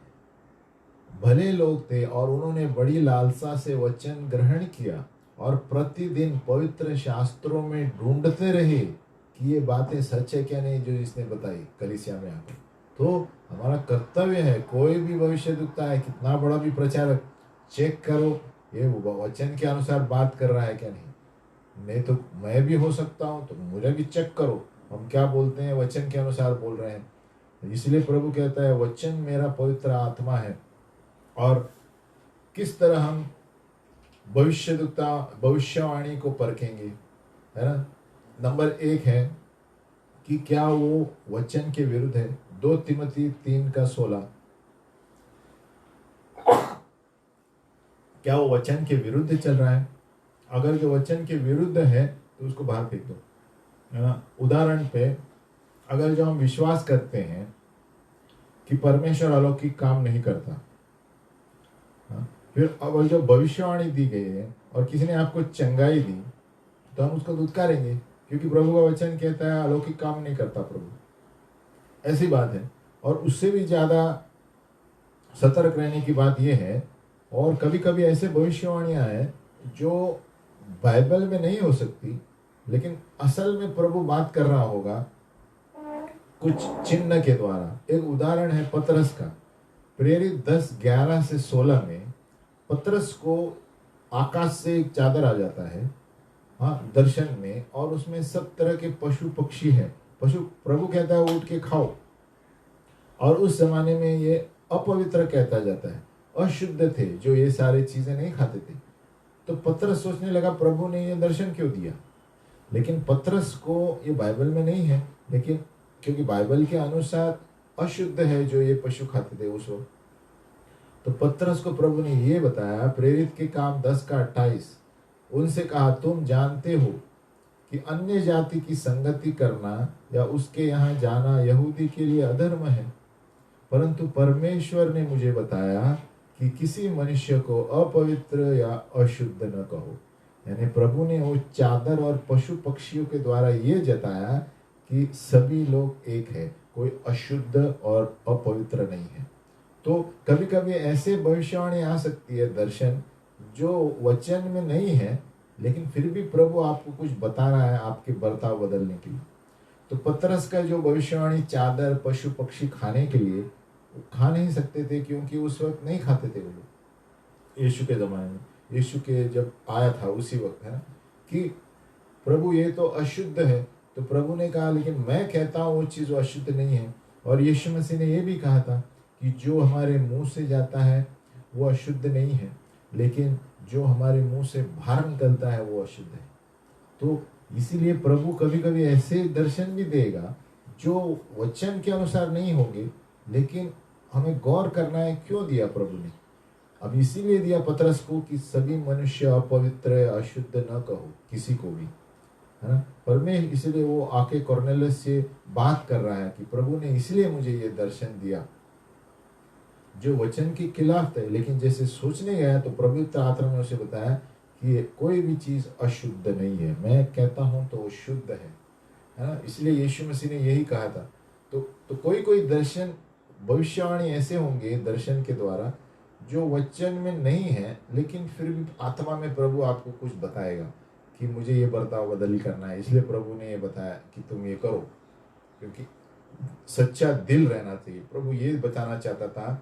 भले लोग थे और उन्होंने बड़ी लालसा से वचन ग्रहण किया और प्रतिदिन पवित्र शास्त्रों में ढूंढते रहे कि ये बातें सच है क्या नहीं, जो इसने बताई कलीसिया में आकर। तो हमारा कर्तव्य है, कोई भी भविष्यवक्ता है, कितना बड़ा भी प्रचारक, चेक करो ये वचन के अनुसार बात कर रहा है क्या नहीं तो मैं भी हो सकता हूँ, तो मुझे भी चेक करो हम क्या बोलते हैं, वचन के अनुसार बोल रहे हैं। इसलिए प्रभु कहता है वचन मेरा पवित्र आत्मा है। और किस तरह हम भविष्यवाणी को परखेंगे, है ना। नंबर 1 है कि क्या वो वचन के विरुद्ध है। 2 तिमोथी 3:16, क्या वो वचन के विरुद्ध चल रहा है। अगर जो वचन के विरुद्ध है तो उसको बाहर फेंक दो, है ना। उदाहरण पे, अगर जो हम विश्वास करते हैं कि परमेश्वर अलौकिक काम नहीं करता, फिर अगर जो भविष्यवाणी दी गई है और किसी ने आपको चंगाई दी, तो हम उसको दुत्कारेंगे, क्योंकि प्रभु का वचन कहता है अलौकिक काम नहीं करता प्रभु, ऐसी बात है। और उससे भी ज़्यादा सतर्क रहने की बात यह है, और कभी कभी ऐसे भविष्यवाणियां हैं जो बाइबल में नहीं हो सकती, लेकिन असल में प्रभु बात कर रहा होगा, कुछ चिन्ह के द्वारा। एक उदाहरण है पतरस का, प्रेरित 10:11 से 16 में पतरस को आकाश से एक चादर आ जाता है, हाँ, दर्शन में, और उसमें सब तरह के पशु पक्षी है। पशु, प्रभु कहता है उठ के खाओ, और उस जमाने में ये अपवित्र कहता जाता है, अशुद्ध थे जो ये सारी चीजें नहीं खाते थे। तो पतरस सोचने लगा प्रभु ने ये दर्शन क्यों दिया, लेकिन पतरस को ये बाइबल में नहीं है, लेकिन क्योंकि बाइबल के अनुसार अशुद्ध है जो ये पशु खाते थे उस वक्त। तो पतरस को प्रभु ने ये बताया, प्रेरित के काम 10:28, उनसे कहा तुम जानते हो कि अन्य जाति की संगति करना या उसके यहाँ जाना यहूदी के लिए अधर्म है, परंतु परमेश्वर ने मुझे बताया कि किसी मनुष्य को अपवित्र या अशुद्ध न कहो। यानी प्रभु ने वो चादर और पशु पक्षियों के द्वारा ये जताया कि सभी लोग एक है, कोई अशुद्ध और अपवित्र नहीं है। तो कभी कभी ऐसे भविष्यवाणी आ सकती है, दर्शन जो वचन में नहीं है, लेकिन फिर भी प्रभु आपको कुछ बता रहा है आपके बर्ताव बदलने के लिए। तो पतरस का जो भविष्यवाणी चादर पशु पक्षी खाने के लिए, खा नहीं सकते थे क्योंकि उस वक्त नहीं खाते थे वो लोग। यीशु के ज़माने में, यीशु के जब आया था उसी वक्त है ना, कि प्रभु ये तो अशुद्ध है। तो प्रभु ने कहा लेकिन मैं कहता हूँ वो चीज़ अशुद्ध नहीं है। और यीशु मसीह ने ये भी कहा था कि जो हमारे मुंह से जाता है वो अशुद्ध नहीं है, लेकिन जो हमारे मुंह से बाहर निकलता है वो अशुद्ध है। तो इसीलिए प्रभु कभी कभी ऐसे दर्शन भी देगा जो वचन के अनुसार नहीं होंगे, लेकिन हमें गौर करना है क्यों दिया प्रभु ने। अब इसीलिए दिया पतरस को कि सभी मनुष्य अपवित्र अशुद्ध न कहो किसी को भी, है ना। परमेश्वर इसलिए वो आके कॉर्नेलियस से बात कर रहा है कि प्रभु ने इसलिए मुझे ये दर्शन दिया जो वचन के खिलाफ थे, लेकिन जैसे सोचने गया तो पवित्र आत्मा ने उसे बताया कि कोई भी चीज अशुद्ध नहीं है, मैं कहता हूं तो वो शुद्ध है ना। इसलिए यीशु मसीह ने यही कहा था। तो कोई दर्शन भविष्यवाणी ऐसे होंगे दर्शन के द्वारा जो वचन में नहीं है, लेकिन फिर भी आत्मा में प्रभु आपको कुछ बताएगा कि मुझे ये बर्ताव बदली करना है। इसलिए प्रभु ने ये बताया कि तुम ये करो, क्योंकि सच्चा दिल रहना चाहिए। प्रभु ये बताना चाहता था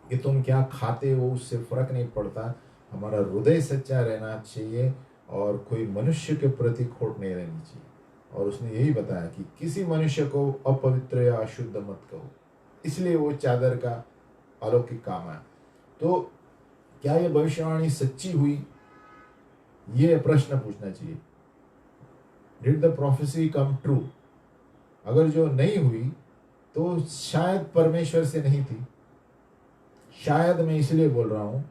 कि तुम क्या खाते हो उससे फर्क नहीं पड़ता, हमारा हृदय सच्चा रहना चाहिए और कोई मनुष्य के प्रति खोट नहीं रहनी चाहिए। और उसने यही बताया कि किसी मनुष्य को अपवित्र या अशुद्ध मत कहो। इसलिए वो चादर का अलौकिक काम है। तो क्या ये भविष्यवाणी सच्ची हुई, ये प्रश्न पूछना चाहिए। Did the prophecy come true? अगर जो नहीं हुई तो शायद परमेश्वर से नहीं थी। शायद मैं इसलिए बोल रहा हूं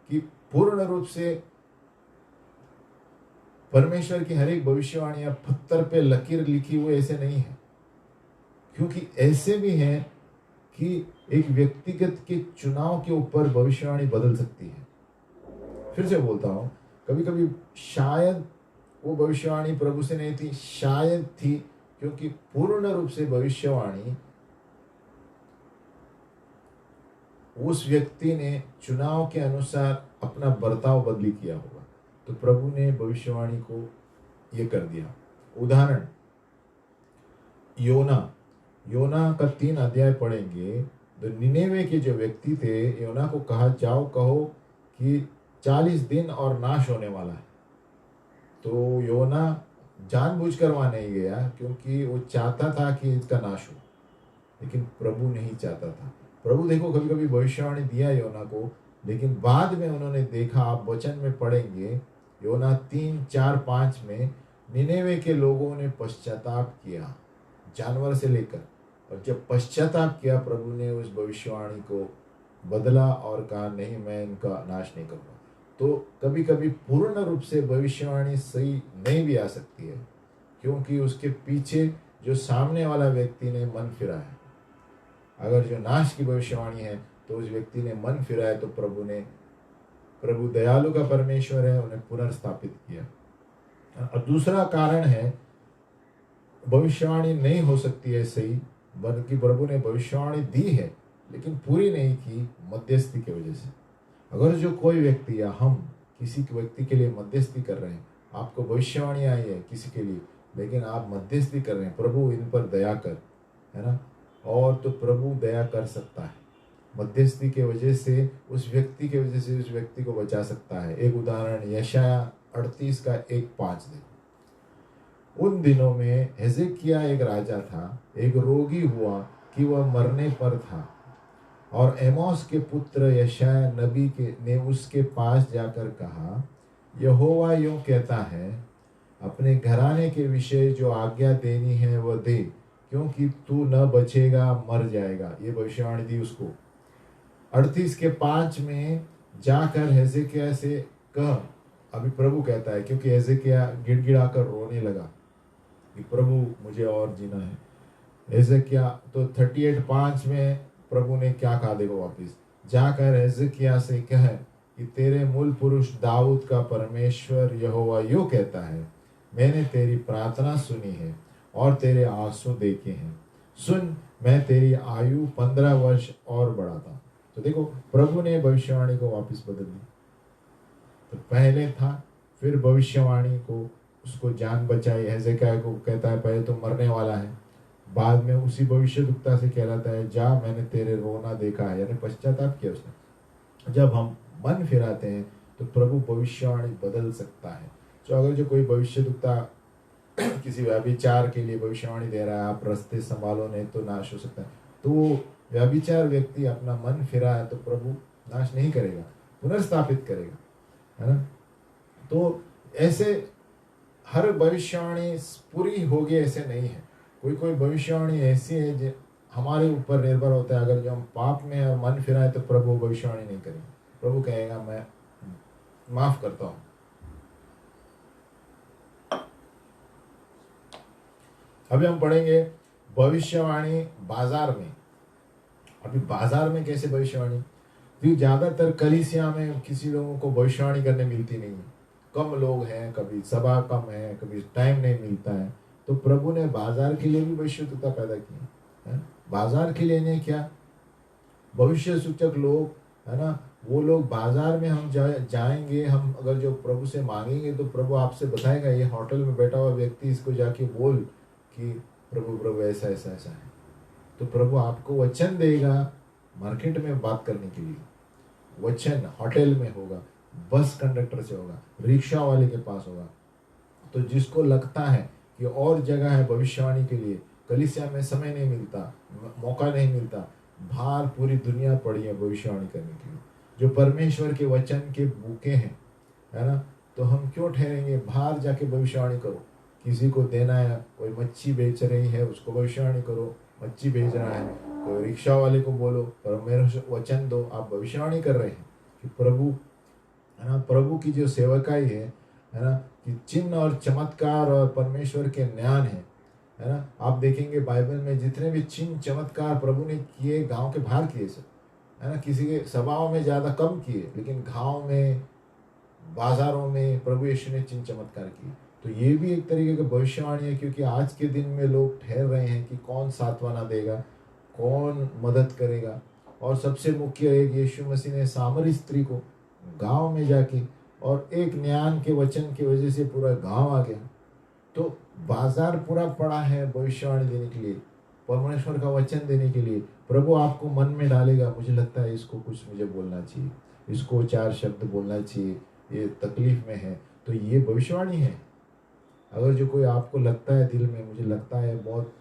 कि पूर्ण रूप से परमेश्वर की हर एक भविष्यवाणियां पत्थर पे लकीर लिखी हुई ऐसे नहीं है, क्योंकि ऐसे भी हैं कि एक व्यक्तिगत के चुनाव के ऊपर भविष्यवाणी बदल सकती है। फिर से बोलता हूं, कभी कभी शायद वो भविष्यवाणी प्रभु से नहीं थी, शायद थी, क्योंकि पूर्ण रूप से भविष्यवाणी उस व्यक्ति ने चुनाव के अनुसार अपना बर्ताव बदली किया होगा, तो प्रभु ने भविष्यवाणी को ये कर दिया। उदाहरण, योना का 3 अध्याय पढ़ेंगे तो निनेवे के जो व्यक्ति थे, योना को कहा जाओ कहो कि 40 दिन और नाश होने वाला है। तो योना जानबूझकर वहां नहीं गया क्योंकि वो चाहता था कि इसका नाश हो, लेकिन प्रभु नहीं चाहता था। प्रभु देखो कभी कभी भविष्यवाणी दिया योना को, लेकिन बाद में उन्होंने देखा, आप वचन में पढ़ेंगे योना 3, 4, 5 में, निनेवे के लोगों ने पश्चाताप किया जानवर से लेकर, और जब पश्चाताप किया प्रभु ने उस भविष्यवाणी को बदला और कहा नहीं, मैं इनका नाश नहीं करूँगा। तो कभी कभी पूर्ण रूप से भविष्यवाणी सही नहीं भी आ सकती है, क्योंकि उसके पीछे जो सामने वाला व्यक्ति ने मन फिरा है। अगर जो नाश की भविष्यवाणी है तो उस व्यक्ति ने मन फिरा है, तो प्रभु दयालु का परमेश्वर है, उन्हें पुनर्स्थापित किया। और दूसरा कारण है, भविष्यवाणी नहीं हो सकती है सही, बल्कि प्रभु ने भविष्यवाणी दी है लेकिन पूरी नहीं की मध्यस्थी की वजह से। अगर जो कोई व्यक्ति या हम किसी व्यक्ति के लिए मध्यस्थी कर रहे हैं, आपको भविष्यवाणी आई है किसी के लिए, लेकिन आप मध्यस्थी कर रहे हैं, प्रभु इन पर दया कर, है ना। और तो प्रभु दया कर सकता है, मध्यस्थी के वजह से उस व्यक्ति के वजह से उस व्यक्ति को बचा सकता है। एक उदाहरण यशाया 38 का 1-5 देखो। उन दिनों में हिजकिय्याह एक राजा था, एक रोगी हुआ कि वह मरने पर था, और एमोस के पुत्र यशाया नबी के ने उसके पास जाकर कहा, यहोवा यूं कहता है, अपने घराने के विषय जो आज्ञा देनी है वह दे, क्योंकि तू न बचेगा, मर जाएगा। ये भविष्यवाणी दी उसको। 38 के 5 में जाकर हिजकिय्याह से कह, अभी प्रभु कहता है, क्योंकि हिजकिय्याह गिड़गिड़ाकर रोने लगा कि प्रभु मुझे और जीना है। हिजकिय्याह तो 38:5 में प्रभु ने क्या कहा देखो वापिस, जाकर हिजकिय्याह से कह कि तेरे मूल पुरुष दाऊद का परमेश्वर यहोवा यूं कहता है, मैंने तेरी प्रार्थना सुनी है और तेरे आंसू देखे हैं। सुन, मैं तेरी आयु 15 वर्ष और बढ़ाता। तो देखो प्रभु ने भविष्यवाणी को वापस बदल दी। तो पहले था, फिर भविष्यवाणी को उसको जान बचाई। हिजकिय्याह को कहता है पहले तो मरने वाला है, बाद में उसी भविष्यद्वक्ता से कहलाता है, जा मैंने तेरे रोना देखा है, यानी पश्चाताप किया उसने। जब हम मन फिराते हैं तो प्रभु भविष्यवाणी बदल सकता है। तो अगर जो कोई भविष्यद्वक्ता किसी व्यभिचार के लिए भविष्यवाणी दे रहा है, आप रास्ते संभालो नहीं तो नाश हो सकता है, तो वो व्यभिचार व्यक्ति अपना मन फिरा है तो प्रभु नाश नहीं करेगा, पुनर्स्थापित करेगा, है ना। तो ऐसे हर भविष्यवाणी पूरी होगी ऐसे नहीं है। कोई कोई भविष्यवाणी ऐसी है जो हमारे ऊपर निर्भर होता है। अगर जो हम पाप में और मन फिराए तो प्रभु भविष्यवाणी नहीं करेगा। प्रभु कहेगा मैं माफ करता हूं। अभी हम पढ़ेंगे भविष्यवाणी बाजार में। अभी बाजार में कैसे भविष्यवाणी, क्योंकि ज्यादातर कलीसिया में किसी लोगों को भविष्यवाणी करने मिलती नहीं है, कम लोग हैं, कभी सभा कम है, कभी टाइम नहीं मिलता है। तो प्रभु ने बाजार के लिए भी भविष्यद्वक्ता पैदा किया है। बाजार के लिए ने क्या, भविष्य सूचक लोग, है ना, वो लोग बाजार में हम जाएंगे, हम अगर जो प्रभु से मांगेंगे तो प्रभु आपसे बताएगा, ये होटल में बैठा हुआ व्यक्ति, इसको जाके बोल कि प्रभु प्रभु ऐसा ऐसा ऐसा है। तो प्रभु आपको वचन देगा। मार्केट में बात करने के लिए वचन होटल में होगा, बस कंडक्टर से होगा, रिक्शा वाले के पास होगा। तो जिसको लगता है कि और जगह है भविष्यवाणी के लिए, कलीसिया में समय नहीं मिलता, मौका नहीं मिलता, बाहर पूरी दुनिया पड़ी है भविष्यवाणी करने के लिए, जो परमेश्वर के वचन के भूखे हैं, है ना। तो हम क्यों ठहरेंगे, बाहर जाके भविष्यवाणी करो। किसी को देना है, कोई मच्छी बेच रही है उसको भविष्यवाणी करो, मच्छी बेच रहा है, कोई रिक्शा वाले को बोलो परमेश्वर वचन दो। आप भविष्यवाणी कर रहे हैं कि प्रभु, है ना, प्रभु की जो सेवकाई है ना, कि चिन्ह और चमत्कार और परमेश्वर के ज्ञान है ना। आप देखेंगे बाइबल में जितने भी चिन्ह चमत्कार प्रभु ने किए, गांव के बाहर किए सब, है ना। किसी के सभाओं में ज़्यादा कम किए, लेकिन गांव में, बाजारों में प्रभु यीशु ने चिन्ह चमत्कार किए। तो ये भी एक तरीके की भविष्यवाणी है, क्योंकि आज के दिन में लोग ठहर रहे हैं कि कौन सांत्वना देगा, कौन मदद करेगा। और सबसे मुख्य एक, यीशु मसीह ने सामरी स्त्री को गांव में जाके, और एक ज्ञान के वचन की वजह से पूरा गांव आ गया। तो बाजार पूरा पड़ा है भविष्यवाणी देने के लिए, परमेश्वर का वचन देने के लिए। प्रभु आपको मन में डालेगा, मुझे लगता है इसको कुछ मुझे बोलना चाहिए, इसको 4 शब्द बोलना चाहिए, ये तकलीफ में है, तो ये भविष्यवाणी है। अगर जो कोई आपको लगता है दिल में, मुझे लगता है बहुत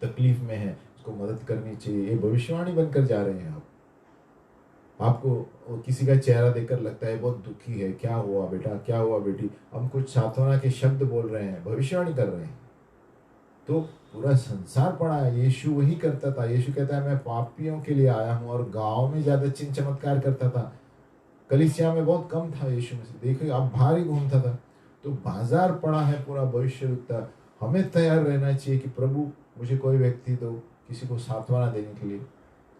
तकलीफ में है, इसको मदद करनी चाहिए, ये भविष्यवाणी बनकर जा रहे हैं आप। आपको किसी का चेहरा देखकर लगता है बहुत दुखी है, क्या हुआ बेटा, क्या हुआ बेटी, हम कुछ सांत्वना के शब्द बोल रहे हैं, भविष्यवाणी कर रहे हैं। तो पूरा संसार पड़ा है। यीशु वही करता था। यीशु कहता है मैं पापियों के लिए आया हूँ, और गांव में ज्यादा चिन्ह चमत्कार करता था, कलीसिया में बहुत कम था। यीशु में से देखिए आप बाहर ही घूमता था। तो बाजार पड़ा है पूरा भविष्यवक्ता। हमें तैयार रहना चाहिए कि प्रभु मुझे कोई व्यक्ति दो, किसी को सांत्वना देने के लिए,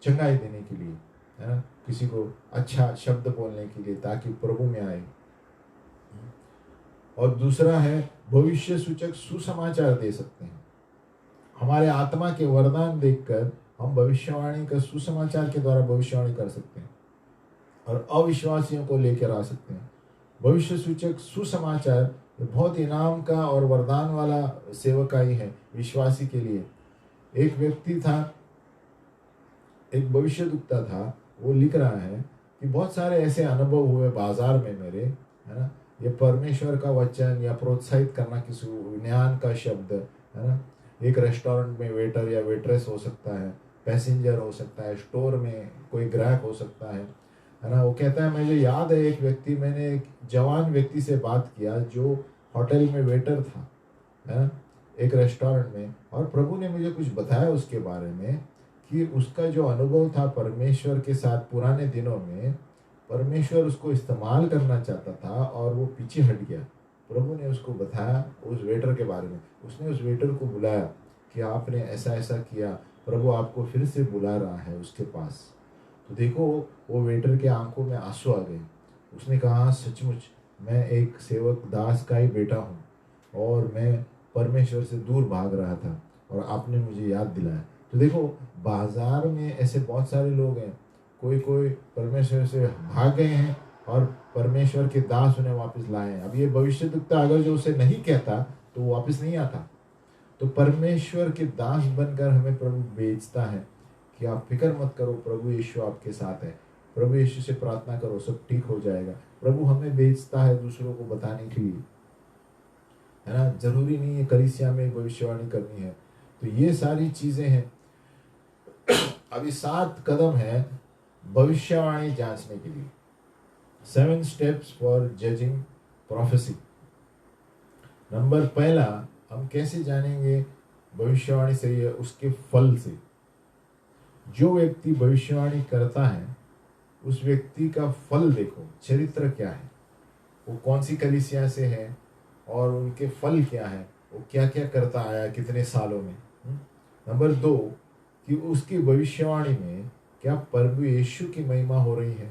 चंगाई देने के लिए, है ना, किसी को अच्छा शब्द बोलने के लिए, ताकि प्रभु में आए। और दूसरा है भविष्य सूचक सुसमाचार दे सकते हैं। हमारे आत्मा के वरदान देखकर हम भविष्यवाणी का सुसमाचार के द्वारा भविष्यवाणी कर सकते हैं और अविश्वासियों को लेकर आ सकते हैं। भविष्य सूचक सुसमाचार बहुत इनाम का और वरदान वाला सेवकाई है विश्वासी के लिए। एक व्यक्ति था, एक भविष्यद्वक्ता था, वो लिख रहा है कि बहुत सारे ऐसे अनुभव हुए बाजार में मेरे, है ना, ये परमेश्वर का वचन या प्रोत्साहित करना, किसी ज्ञान का शब्द, है ना, एक रेस्टोरेंट में वेटर या वेट्रेस हो सकता है, पैसेंजर हो सकता है, स्टोर में कोई ग्राहक हो सकता है ना। वो कहता है मुझे याद है एक व्यक्ति, मैंने एक जवान व्यक्ति से बात किया जो होटल में वेटर था, है ना, एक रेस्टोरेंट में, और प्रभु ने मुझे कुछ बताया उसके बारे में कि उसका जो अनुभव था परमेश्वर के साथ पुराने दिनों में, परमेश्वर उसको इस्तेमाल करना चाहता था और वो पीछे हट गया। प्रभु ने उसको बताया उस वेटर के बारे में, उसने उस वेटर को बुलाया कि आपने ऐसा ऐसा किया, प्रभु आपको फिर से बुला रहा है उसके पास। तो देखो वो वेटर के आंखों में आंसू आ गए। उसने कहा सचमुच मैं एक सेवक दास का ही बेटा हूँ और मैं परमेश्वर से दूर भाग रहा था और आपने मुझे याद दिलाया। तो देखो बाजार में ऐसे बहुत सारे लोग हैं, कोई कोई परमेश्वर से भाग गए हैं और परमेश्वर के दास उन्हें वापस लाए हैं। अब ये भविष्यद्वक्ता अगर जो उसे नहीं कहता तो वो वापस नहीं आता। तो परमेश्वर के दास बनकर हमें प्रभु बेचता है कि आप फिक्र मत करो, प्रभु यीशु आपके साथ है, प्रभु यीशु से प्रार्थना करो, सब ठीक हो जाएगा। प्रभु हमें बेचता है दूसरों को बताने के लिए, है ना। जरूरी नहीं है कलीसिया में भविष्यवाणी करनी है। तो ये सारी चीजें हैं। अभी 7 कदम है भविष्यवाणी जांचने के लिए, 7 steps for judging prophecy. Number पहला, हम कैसे जानेंगे भविष्यवाणी सही है? उसके फल से। जो व्यक्ति भविष्यवाणी करता है उस व्यक्ति का फल देखो, चरित्र क्या है, वो कौन सी कलीसिया से है और उनके फल क्या है, वो क्या क्या करता आया कितने सालों में। नंबर 2 कि उसकी भविष्यवाणी में क्या प्रभु यीशु की महिमा हो रही है।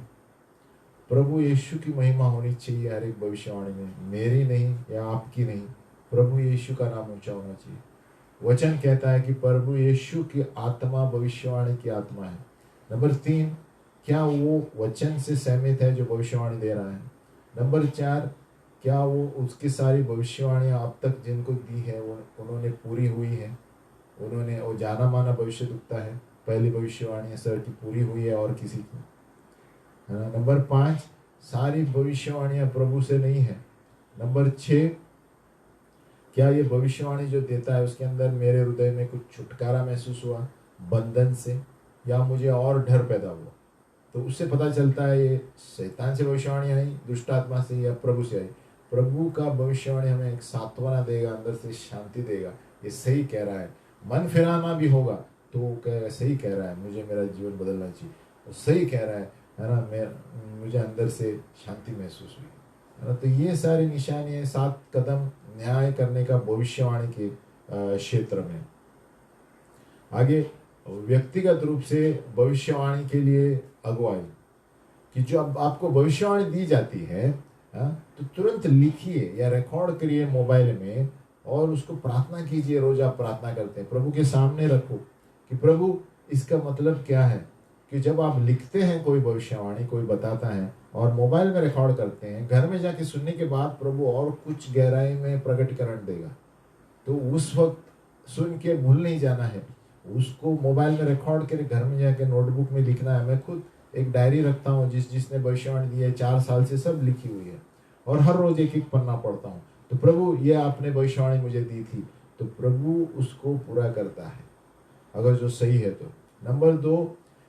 प्रभु यीशु की महिमा होनी चाहिए हर एक भविष्यवाणी में, मेरी नहीं या आपकी नहीं, प्रभु यीशु का नाम ऊंचा होना चाहिए। वचन कहता है कि प्रभु यीशु की आत्मा भविष्यवाणी की आत्मा है। नंबर 3, क्या वो वचन से सहमत है जो भविष्यवाणी दे रहा है। नंबर 4, क्या वो उसकी सारी भविष्यवाणियां अब तक जिनको दी है वो उन्होंने पूरी हुई है, उन्होंने वो जाना माना भविष्यद्वक्ता है, पहली भविष्यवाणी सर की पूरी हुई है और किसी की, है ना। नंबर 5, सारी भविष्यवाणियां प्रभु से नहीं है। नंबर 6, क्या ये भविष्यवाणी जो देता है उसके अंदर मेरे हृदय में कुछ छुटकारा महसूस हुआ बंधन से, या मुझे और डर पैदा हुआ। तो उससे पता चलता है ये शैतान से भविष्यवाणी आई, दुष्ट आत्मा से या प्रभु से आई। प्रभु का भविष्यवाणी हमें एक सांत्वना देगा, अंदर से शांति देगा, ये सही कह रहा है। मन फिराना भी होगा तो वो सही कह रहा है, मुझे मेरा जीवन बदलना चाहिए, वो सही कह रहा है ना, मुझे अंदर से शांति महसूस हुई, है ना। तो ये सारी निशानियां 7 कदम न्याय करने का भविष्यवाणी के क्षेत्र में। आगे व्यक्तिगत रूप से भविष्यवाणी के लिए अगुवाई, कि जो अब आपको भविष्यवाणी दी जाती है तो तुरंत लिखिए या रिकॉर्ड करिए मोबाइल में और उसको प्रार्थना कीजिए। रोज आप प्रार्थना करते हैं, प्रभु के सामने रखो कि प्रभु इसका मतलब क्या है। कि जब आप लिखते हैं कोई भविष्यवाणी कोई बताता है और मोबाइल में रिकॉर्ड करते हैं, घर में जाके सुनने के बाद प्रभु और कुछ गहराई में प्रकटीकरण देगा। तो उस वक्त सुन के भूल नहीं जाना है, उसको मोबाइल में रिकॉर्ड करके घर में जाके नोटबुक में लिखना है। मैं खुद एक डायरी रखता हूँ जिसने भविष्यवाणी दी है 4 साल से सब लिखी हुई है, और हर रोज एक एक पन्ना पढ़ता हूँ। तो प्रभु ये आपने भविष्यवाणी मुझे दी थी, तो प्रभु उसको पूरा करता है अगर जो सही है तो। नंबर 2,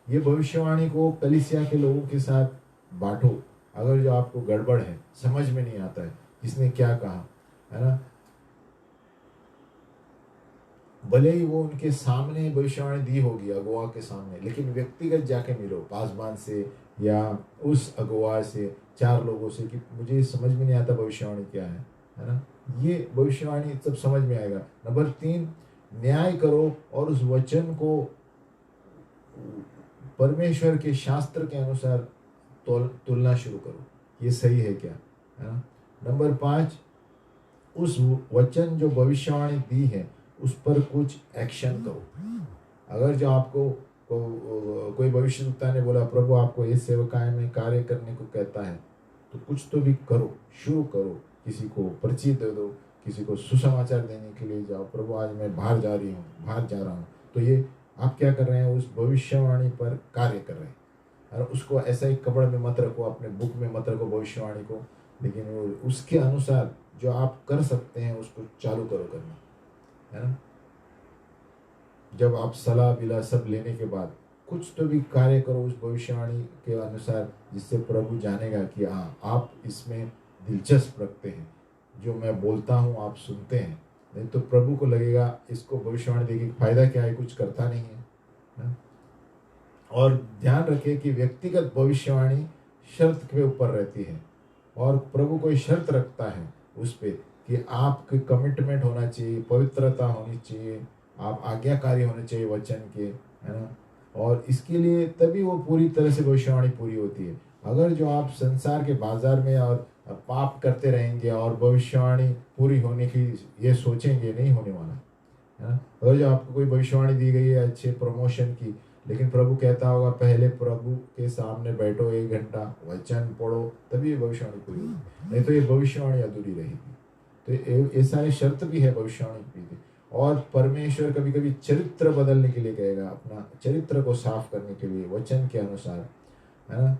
ये भविष्यवाणी को कलीसिया के लोगों के साथ बांटो। अगर जो आपको गड़बड़ है, समझ में नहीं आता है किसने क्या कहा, है ना, भले ही वो उनके सामने भविष्यवाणी दी होगी अगुआ के सामने, लेकिन व्यक्तिगत जाके मिलो पासवान से या उस अगुआ से, 4 लोगों से, कि मुझे समझ में नहीं आता भविष्यवाणी क्या है ना। ये भविष्यवाणी सब समझ में आएगा। नंबर 3, न्याय करो और उस वचन को परमेश्वर के शास्त्र के अनुसार तुलना शुरू करो, ये सही है क्या, है ना। नंबर 5, उस वचन जो भविष्यवाणी दी है उस पर कुछ एक्शन करो। अगर जो आपको कोई भविष्यद्वक्ता ने बोला प्रभु आपको इस सेवकाई में कार्य करने को कहता है, तो कुछ तो भी करो, शुरू करो। किसी को पर्ची दे दो, किसी को सुसमाचार देने के लिए जाओ, प्रभु आज मैं बाहर जा रही हूँ, बाहर जा रहा हूँ, तो ये आप क्या कर रहे हैं, उस भविष्यवाणी पर कार्य कर रहे हैं। और उसको ऐसा ही कपड़ में मत रखो, अपने बुक में मत रखो भविष्यवाणी को, लेकिन वो उसके अनुसार जो आप कर सकते हैं उसको चालू करो करना, है ना। जब आप सलाह बिला सब लेने के बाद कुछ तो भी कार्य करो उस भविष्यवाणी के अनुसार, जिससे प्रभु जानेगा कि हाँ आप इसमें दिलचस्प रखते हैं, जो मैं बोलता हूँ आप सुनते हैं। नहीं तो प्रभु को लगेगा इसको भविष्यवाणी देके फायदा क्या है, कुछ करता नहीं है, ना? और ध्यान रखें कि व्यक्तिगत भविष्यवाणी शर्त के ऊपर रहती है, और प्रभु कोई शर्त रखता है उस पे कि आपके कमिटमेंट होना चाहिए, पवित्रता होनी चाहिए, आप आज्ञाकारी होने चाहिए वचन के, है ना। और इसके लिए तभी वो पूरी तरह से भविष्यवाणी पूरी होती है। अगर जो आप संसार के बाजार में और पाप करते रहेंगे और भविष्यवाणी पूरी होने की ये सोचेंगे, नहीं होने वाला, है ना। अगर जो आपको कोई भविष्यवाणी दी गई है अच्छे प्रमोशन की, लेकिन प्रभु कहता होगा पहले प्रभु के सामने बैठो 1 घंटा वचन पढ़ो, तभी ये भविष्यवाणी पूरी होगी, नहीं तो ये भविष्यवाणी अधूरी रहेगी। तो ऐसा शर्त भी है भविष्यवाणी की। और परमेश्वर कभी कभी चरित्र बदलने के लिए कहेगा, अपना चरित्र को साफ करने के लिए वचन के अनुसार, है ना,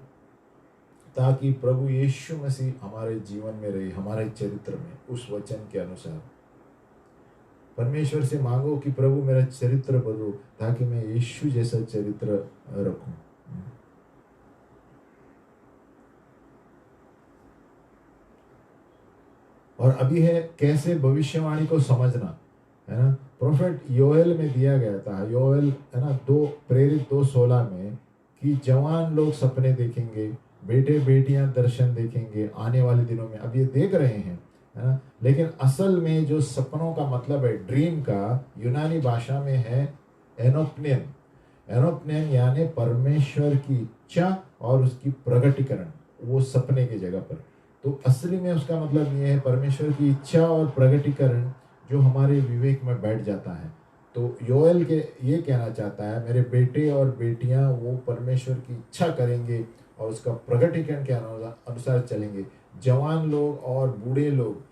ताकि प्रभु यीशु मसीह हमारे जीवन में रहे, हमारे चरित्र में, उस वचन के अनुसार। परमेश्वर से मांगो कि प्रभु मेरा चरित्र बदलो, ताकि मैं यीशु जैसा चरित्र रखूं। और अभी है कैसे भविष्यवाणी को समझना, है ना। प्रोफेट योएल में दिया गया था, योएल, है ना, 2:16 में, कि जवान लोग सपने देखेंगे, बेटे बेटियां दर्शन देखेंगे आने वाले दिनों में। अब ये देख रहे हैं, है ना, लेकिन असल में जो सपनों का मतलब है, ड्रीम का यूनानी भाषा में है एनोप्नेन। एनोप्नेन यानी परमेश्वर की इच्छा और उसकी प्रगटीकरण, वो सपने की जगह पर। तो असली में उसका मतलब ये है परमेश्वर की इच्छा और प्रगटीकरण जो हमारे विवेक में बैठ जाता है। तो योएल के ये कहना चाहता है, मेरे बेटे और बेटियां वो परमेश्वर की इच्छा करेंगे और उसका प्रगटीकरण के अनुसार चलेंगे। जवान लोग और बूढ़े लोग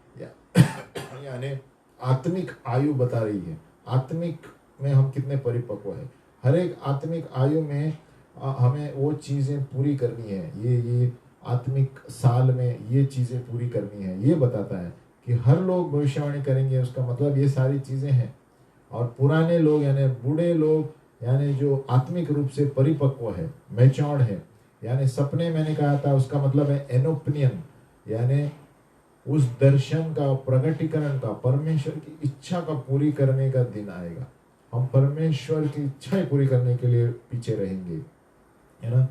यानी आत्मिक आयु बता रही है, आत्मिक में हम कितने परिपक्व है। हर एक आत्मिक आयु में हमें वो चीज़ें पूरी करनी है, ये आत्मिक साल में ये चीज़ें पूरी करनी है, ये बताता है कि हर लोग भविष्यवाणी करेंगे, उसका मतलब ये सारी चीज़ें हैं। और पुराने लोग यानी बूढ़े लोग यानी जो आत्मिक रूप से परिपक्व है, मैच्योर्ड है, यानी सपने मैंने कहा था उसका मतलब है एनोप्नियन, यानी उस दर्शन का प्रगटीकरण का, परमेश्वर की इच्छा का पूरी करने का दिन आएगा। हम परमेश्वर की इच्छाएं पूरी करने के लिए पीछे रहेंगे, है ना।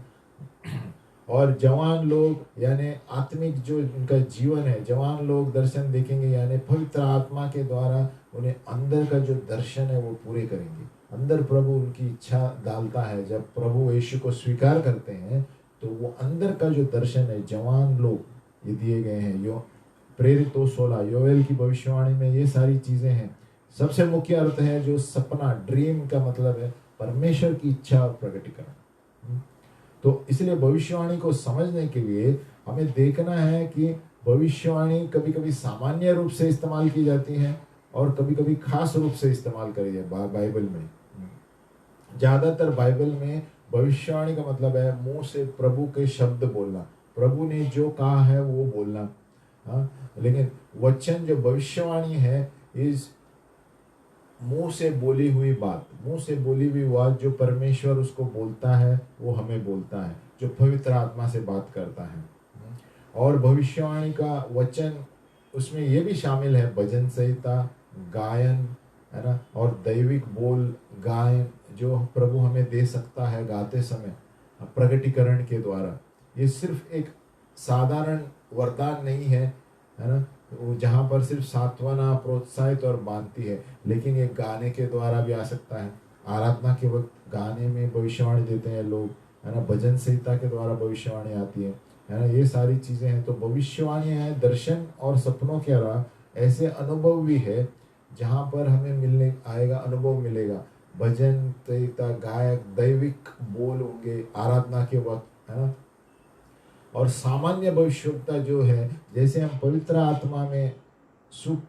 और जवान लोग यानी आत्मिक जो उनका जीवन है, जवान लोग दर्शन देखेंगे यानी पवित्र आत्मा के द्वारा उन्हें अंदर का जो दर्शन है वो पूरे करेंगे। अंदर प्रभु उनकी इच्छा डालता है, जब प्रभु यीशु को स्वीकार करते हैं तो वो अंदर का जो दर्शन है, जवान लोग ये दिए गए हैं। यो प्रेरित 2:16 योएल की भविष्यवाणी में ये सारी चीजें हैं। सबसे मुख्य अर्थ है जो सपना, ड्रीम का मतलब है परमेश्वर की इच्छा और प्रगटीकरण। तो इसलिए भविष्यवाणी को समझने के लिए हमें देखना है कि भविष्यवाणी कभी कभी सामान्य रूप से इस्तेमाल की जाती है और कभी कभी खास रूप से इस्तेमाल करी है बाइबल में। ज्यादातर बाइबल में भविष्यवाणी का मतलब है मुंह से प्रभु के शब्द बोलना, प्रभु ने जो कहा है वो बोलना। लेकिन वचन जो भविष्यवाणी है इस मुंह से बोली हुई बात, मुंह से बोली हुई बात जो परमेश्वर उसको बोलता है वो हमें बोलता है, जो पवित्र आत्मा से बात करता है। और भविष्यवाणी का वचन उसमें ये भी शामिल है भजन संहिता, गायन, है ना, और दैविक बोल गायन जो प्रभु हमें दे सकता है गाते समय प्रगटीकरण के द्वारा। ये सिर्फ एक साधारण वरदान नहीं है ना, जहाँ पर सिर्फ सांत्वना, प्रोत्साहित और बांधती है, लेकिन ये गाने के द्वारा भी आ सकता है। आराधना के वक्त गाने में भविष्यवाणी देते हैं लोग, है ना, भजन संहिता के द्वारा भविष्यवाणी आती है ना, ये सारी चीजें हैं। तो भविष्यवाणी है दर्शन और सपनों के अलावा ऐसे अनुभव भी है जहाँ पर हमें मिलने आएगा, अनुभव मिलेगा। भजन संहिता, गायक, दैविक बोल होंगे आराधना के वक्त, है ना। और सामान्य भविष्यवक्ता जो है, जैसे हम पवित्र आत्मा में सुख,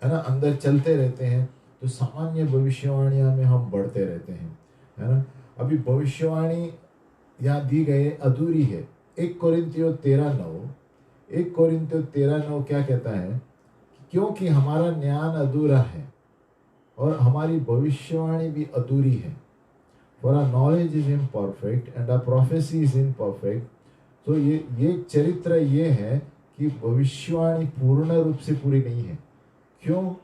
है ना, अंदर चलते रहते हैं, तो सामान्य भविष्यवाणियां में हम बढ़ते रहते हैं, है ना। अभी भविष्यवाणी यहाँ दी गई अधूरी है। 1 कोरिन्थियों 13:9 क्या कहता है? क्योंकि हमारा ज्ञान अधूरा है और हमारी भविष्यवाणी भी अधूरी है। For our knowledge is imperfect and our prophecy is imperfect. तो ये चरित्र ये है कि भविष्यवाणी पूर्ण रूप से पूरी नहीं है। क्यों?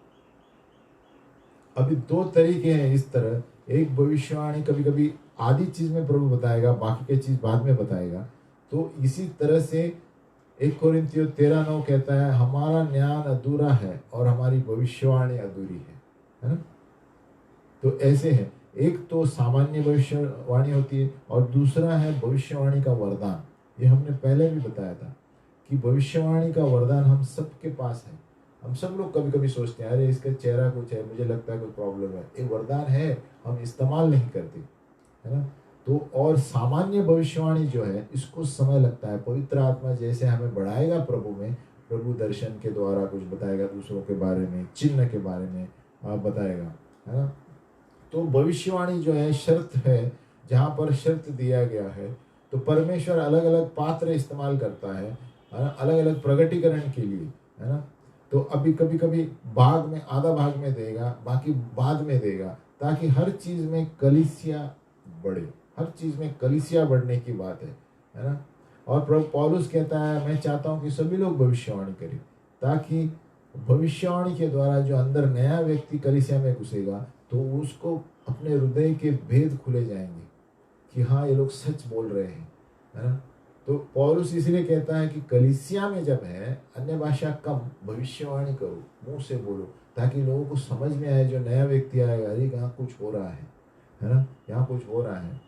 अभी 2 तरीके हैं इस तरह। एक भविष्यवाणी कभी कभी आधी चीज में प्रभु बताएगा, बाकी की चीज बाद में बताएगा। तो इसी तरह से 1 कोरिन्थियों 13:9 कहता है हमारा ज्ञान अधूरा है और हमारी भविष्यवाणी अधूरी है ना। तो ऐसे है, एक तो सामान्य भविष्यवाणी होती है और दूसरा है भविष्यवाणी का वरदान। ये हमने पहले भी बताया था कि भविष्यवाणी का वरदान हम सबके पास है। हम सब लोग कभी कभी सोचते हैं अरे इसका चेहरा कुछ है, मुझे लगता है कोई प्रॉब्लम है। एक वरदान है, हम इस्तेमाल नहीं करते, है ना। तो और सामान्य भविष्यवाणी जो है इसको समय लगता है। पवित्र आत्मा जैसे हमें बढ़ाएगा प्रभु में, प्रभु दर्शन के द्वारा कुछ बताएगा, दूसरों के बारे में, चिन्ह के बारे में बताएगा, है ना। तो भविष्यवाणी जो है शर्त है, जहाँ पर शर्त दिया गया है। तो परमेश्वर अलग अलग पात्र इस्तेमाल करता है अलग अलग प्रगटीकरण के लिए, है ना। तो अभी कभी कभी भाग में आधा भाग में देगा, बाकी बाद में देगा, ताकि हर चीज में कलीसिया बढ़े। हर चीज में कलीसिया बढ़ने की बात है ना। और प्रभु पौलुस कहता है मैं चाहता हूँ कि सभी लोग भविष्यवाणी करें, ताकि भविष्यवाणी के द्वारा जो अंदर नया व्यक्ति कलीसिया में घुसेगा तो उसको अपने हृदय के भेद खुले जाएंगे कि हाँ ये लोग सच बोल रहे हैं, है ना। तो पौलुस इसलिए कहता है कि कलीसिया में जब है अन्य भाषा कम, भविष्यवाणी करो, मुंह से बोलो, ताकि लोगों को समझ में आए। जो नया व्यक्ति आएगा अरे यहाँ कुछ हो रहा है ना, यहाँ कुछ हो रहा है।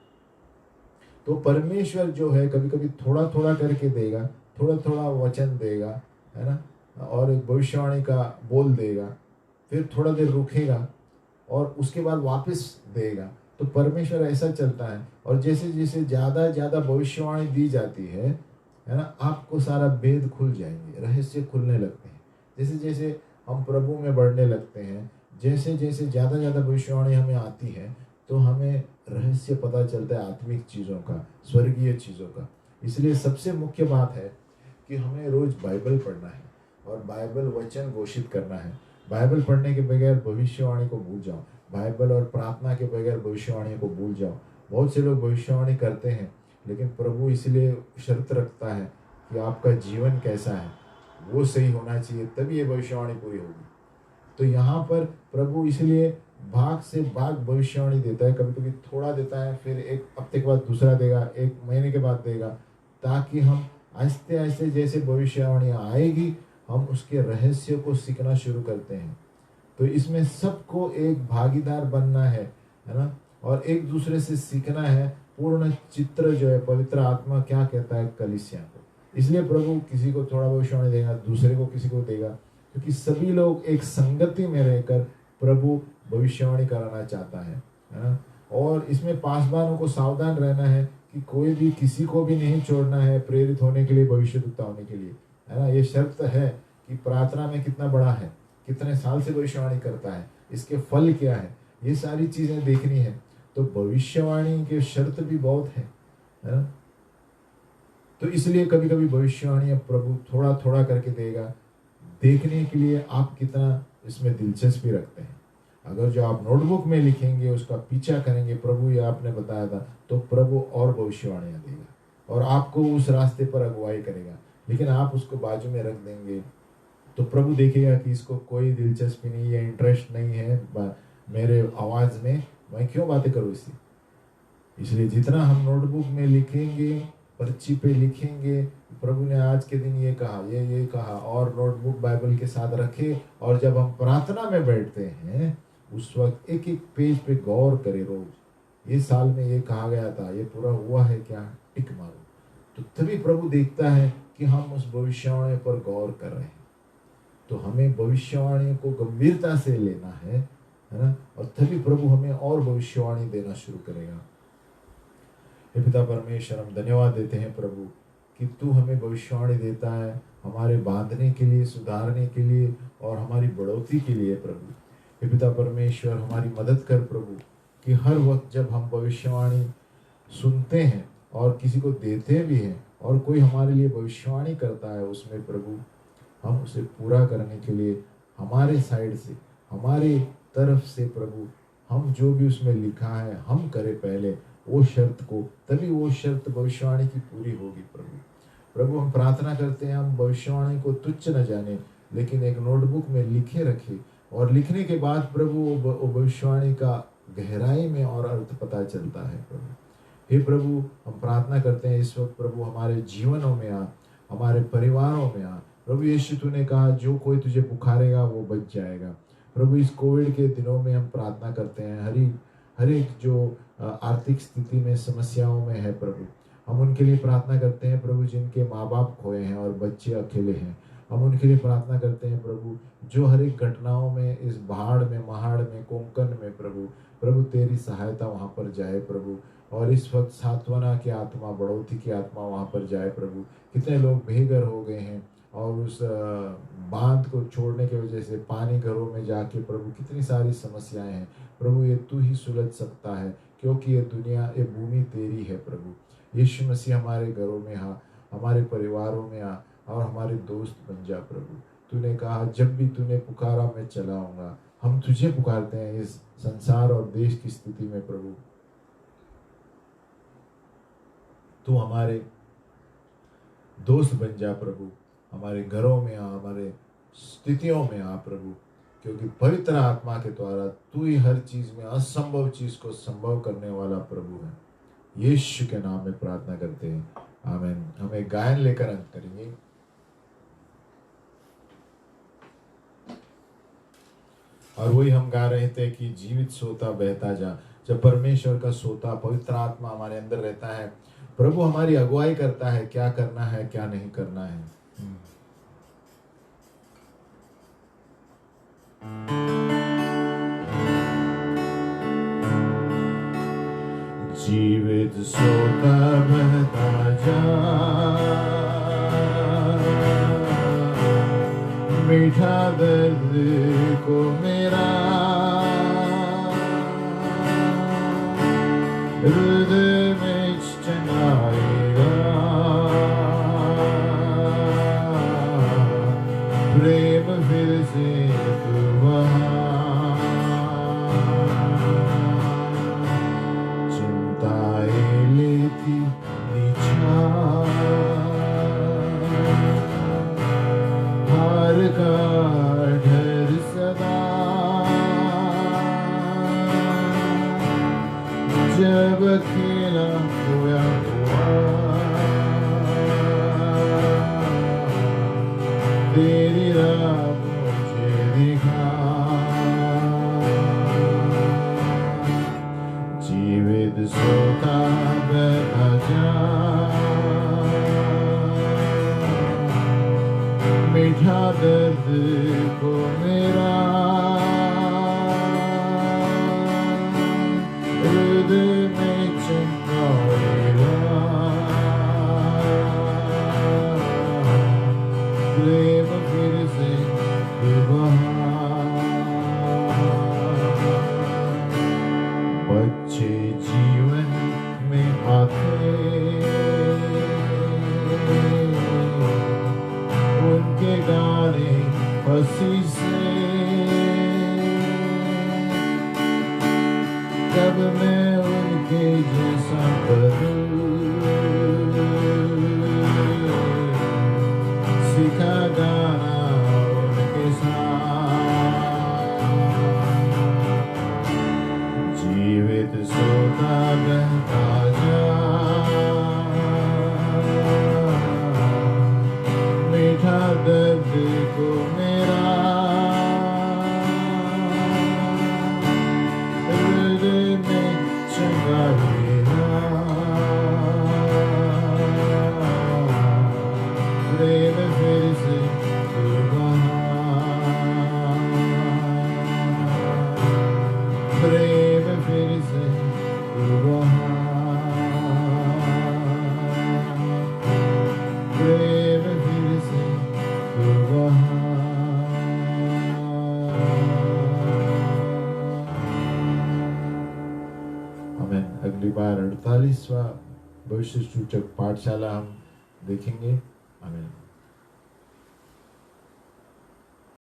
तो परमेश्वर जो है कभी कभी थोड़ा थोड़ा करके देगा, थोड़ा थोड़ा वचन देगा, है ना, और एक भविष्यवाणी का बोल देगा, फिर थोड़ा देर रुकेगा और उसके बाद वापस देगा। तो परमेश्वर ऐसा चलता है। और जैसे जैसे ज़्यादा ज़्यादा भविष्यवाणी दी जाती है ना, आपको सारा भेद खुल जाएंगे, रहस्य खुलने लगते हैं। जैसे जैसे हम प्रभु में बढ़ने लगते हैं, जैसे जैसे ज़्यादा ज़्यादा भविष्यवाणी हमें आती है, तो हमें रहस्य पता चलता है आत्मिक चीज़ों का, स्वर्गीय चीज़ों का। इसलिए सबसे मुख्य बात है कि हमें रोज़ बाइबल पढ़ना है और बाइबल वचन घोषित करना है। बाइबल पढ़ने के बगैर भविष्यवाणी को भूल जाओ, बाइबल और प्रार्थना के बगैर भविष्यवाणी को भूल जाओ। बहुत से लोग भविष्यवाणी करते हैं, लेकिन प्रभु इसलिए शर्त रखता है कि आपका जीवन कैसा है, वो सही होना चाहिए, तभी ये भविष्यवाणी पूरी होगी। तो यहाँ पर प्रभु इसलिए भाग से भाग भविष्यवाणी देता है। कभी कभी थोड़ा देता है, फिर एक हफ्ते के बाद दूसरा देगा, 1 महीने के बाद देगा, ताकि हम आहिस्ते आहिस्ते जैसे भविष्यवाणी आएगी हम उसके रहस्य को सीखना शुरू करते हैं। तो इसमें सबको एक भागीदार बनना है ना, और एक दूसरे से सीखना है। पूर्ण चित्र जो है पवित्र आत्मा क्या कहता है कलीसिया को, इसलिए प्रभु किसी को थोड़ा भविष्यवाणी देगा, दूसरे को किसी को देगा, क्योंकि सभी लोग एक संगति में रहकर प्रभु भविष्यवाणी कराना चाहता है ना। और इसमें पासवानों को सावधान रहना है कि कोई भी किसी को भी नहीं छोड़ना है प्रेरित होने के लिए, भविष्यवक्ता होने के लिए, है ना। ये शर्त है कि प्रार्थना में कितना बड़ा है, कितने साल से भविष्यवाणी करता है, इसके फल क्या है, ये सारी चीजें देखनी है। तो भविष्यवाणी के शर्त भी बहुत है ना। तो इसलिए कभी कभी भविष्यवाणी प्रभु थोड़ा थोड़ा करके देगा, देखने के लिए आप कितना इसमें दिलचस्पी रखते हैं। अगर जो आप नोटबुक में लिखेंगे, उसका पीछा करेंगे, प्रभु ये आपने बताया था, तो प्रभु और भविष्यवाणियां देगा और आपको उस रास्ते पर अगुवाई करेगा। लेकिन आप उसको बाजू में रख देंगे तो प्रभु देखेगा कि इसको कोई दिलचस्पी नहीं है, इंटरेस्ट नहीं है मेरे आवाज में, मैं क्यों बातें करूँ इससे। इसलिए जितना हम नोटबुक में लिखेंगे, पर्ची पे लिखेंगे, प्रभु ने आज के दिन ये कहा, ये कहा, और नोटबुक बाइबल के साथ रखे, और जब हम प्रार्थना में बैठते हैं उस वक्त एक एक पेज पे गौर करें रोज, ये साल में ये कहा गया था, ये पूरा हुआ है क्या, टिक मारो। तो तभी प्रभु देखता है कि हम उस भविष्यवाणी पर गौर कर रहे हैं। तो हमें भविष्यवाणी को गंभीरता से लेना है ना, और तभी प्रभु हमें और भविष्यवाणी देना शुरू करेगा। हे पिता परमेश्वर, हम धन्यवाद देते हैं प्रभु कि तू हमें भविष्यवाणी देता है हमारे बांधने के लिए, सुधारने के लिए और हमारी बढ़ोतरी के लिए। प्रभु हे पिता परमेश्वर, हमारी मदद कर प्रभु, कि हर वक्त जब हम भविष्यवाणी सुनते हैं और किसी को देते भी हैं और कोई हमारे लिए भविष्यवाणी करता है, उसमें प्रभु हम उसे पूरा करने के लिए हमारे साइड से, हमारी तरफ से प्रभु, हम जो भी उसमें लिखा है हम करें पहले वो शर्त को, तभी वो शर्त भविष्यवाणी की पूरी होगी प्रभु। प्रभु हम प्रार्थना करते हैं, हम भविष्यवाणी को तुच्छ न जाने, लेकिन एक नोटबुक में लिखे रखे, और लिखने के बाद प्रभु वो भविष्यवाणी का गहराई में और अर्थ पता चलता है प्रभु। हे प्रभु, हम प्रार्थना करते हैं इस वक्त प्रभु, हमारे जीवनों में आ, हमारे परिवारों में आ प्रभु यीशु। तूने कहा जो कोई तुझे पुकारेगा वो बच जाएगा प्रभु। इस कोविड के दिनों में हम प्रार्थना करते हैं, हर एक जो आर्थिक स्थिति में समस्याओं में है प्रभु, हम उनके लिए प्रार्थना करते हैं प्रभु, जिनके माँ बाप खोए हैं और बच्चे अकेले हैं, हम उनके लिए प्रार्थना करते हैं प्रभु। जो हर एक घटनाओं में, इस बाढ़ में, महाड़ में, कोंकण में प्रभु तेरी सहायता वहाँ पर जाए प्रभु। और इस वक्त सांत्वना की आत्मा, बढ़ोतरी की आत्मा वहाँ पर जाए प्रभु। कितने लोग बेघर हो गए हैं और उस बांध को छोड़ने की वजह से पानी घरों में जाके प्रभु कितनी सारी समस्याएं हैं प्रभु। ये तू ही सुलझ सकता है, क्योंकि ये दुनिया, ये भूमि तेरी है प्रभु। यीशु मसीह हमारे घरों में आ, हमारे परिवारों में आ और हमारे दोस्त बन जा प्रभु। तूने कहा जब भी तूने पुकारा मैं चला आऊँगा। हम तुझे पुकारते हैं इस संसार और देश की स्थिति में प्रभु। तू हमारे दोस्त बन जा प्रभु, हमारे घरों में आ, हमारे स्थितियों में आ प्रभु, क्योंकि पवित्र आत्मा के द्वारा तू ही हर चीज में, असंभव चीज को संभव करने वाला प्रभु है। यीशु के नाम में प्रार्थना करते हैं, आमीन। हम एक गायन लेकर अंत करेंगे। और वही हम गा रहे थे कि जीवित सोता बहता जा। जब परमेश्वर का सोता पवित्र आत्मा हमारे अंदर रहता है, प्रभु हमारी अगुवाई करता है, क्या करना है क्या नहीं करना है। जीवित सोता बहता जा, मीठा दर्द को मेरा हृदय में चंगाएगा, प्रेम फिर से तू वहाँ, चिंताएं लेती निछावर, हार का डर सदा, जब अकेला खोया हुआ तेरी राह मुझे दिखा। जीवित सोता बहता जा, मीठा दर्द को मेरा हृदय में चंगाएगा, प्रेम फिर से वहाँ। बच्चे जीवन में आते, उनके गाने हंसी से 22वां भविष्य सूचक पाठशाला हम देखेंगे। आमीन।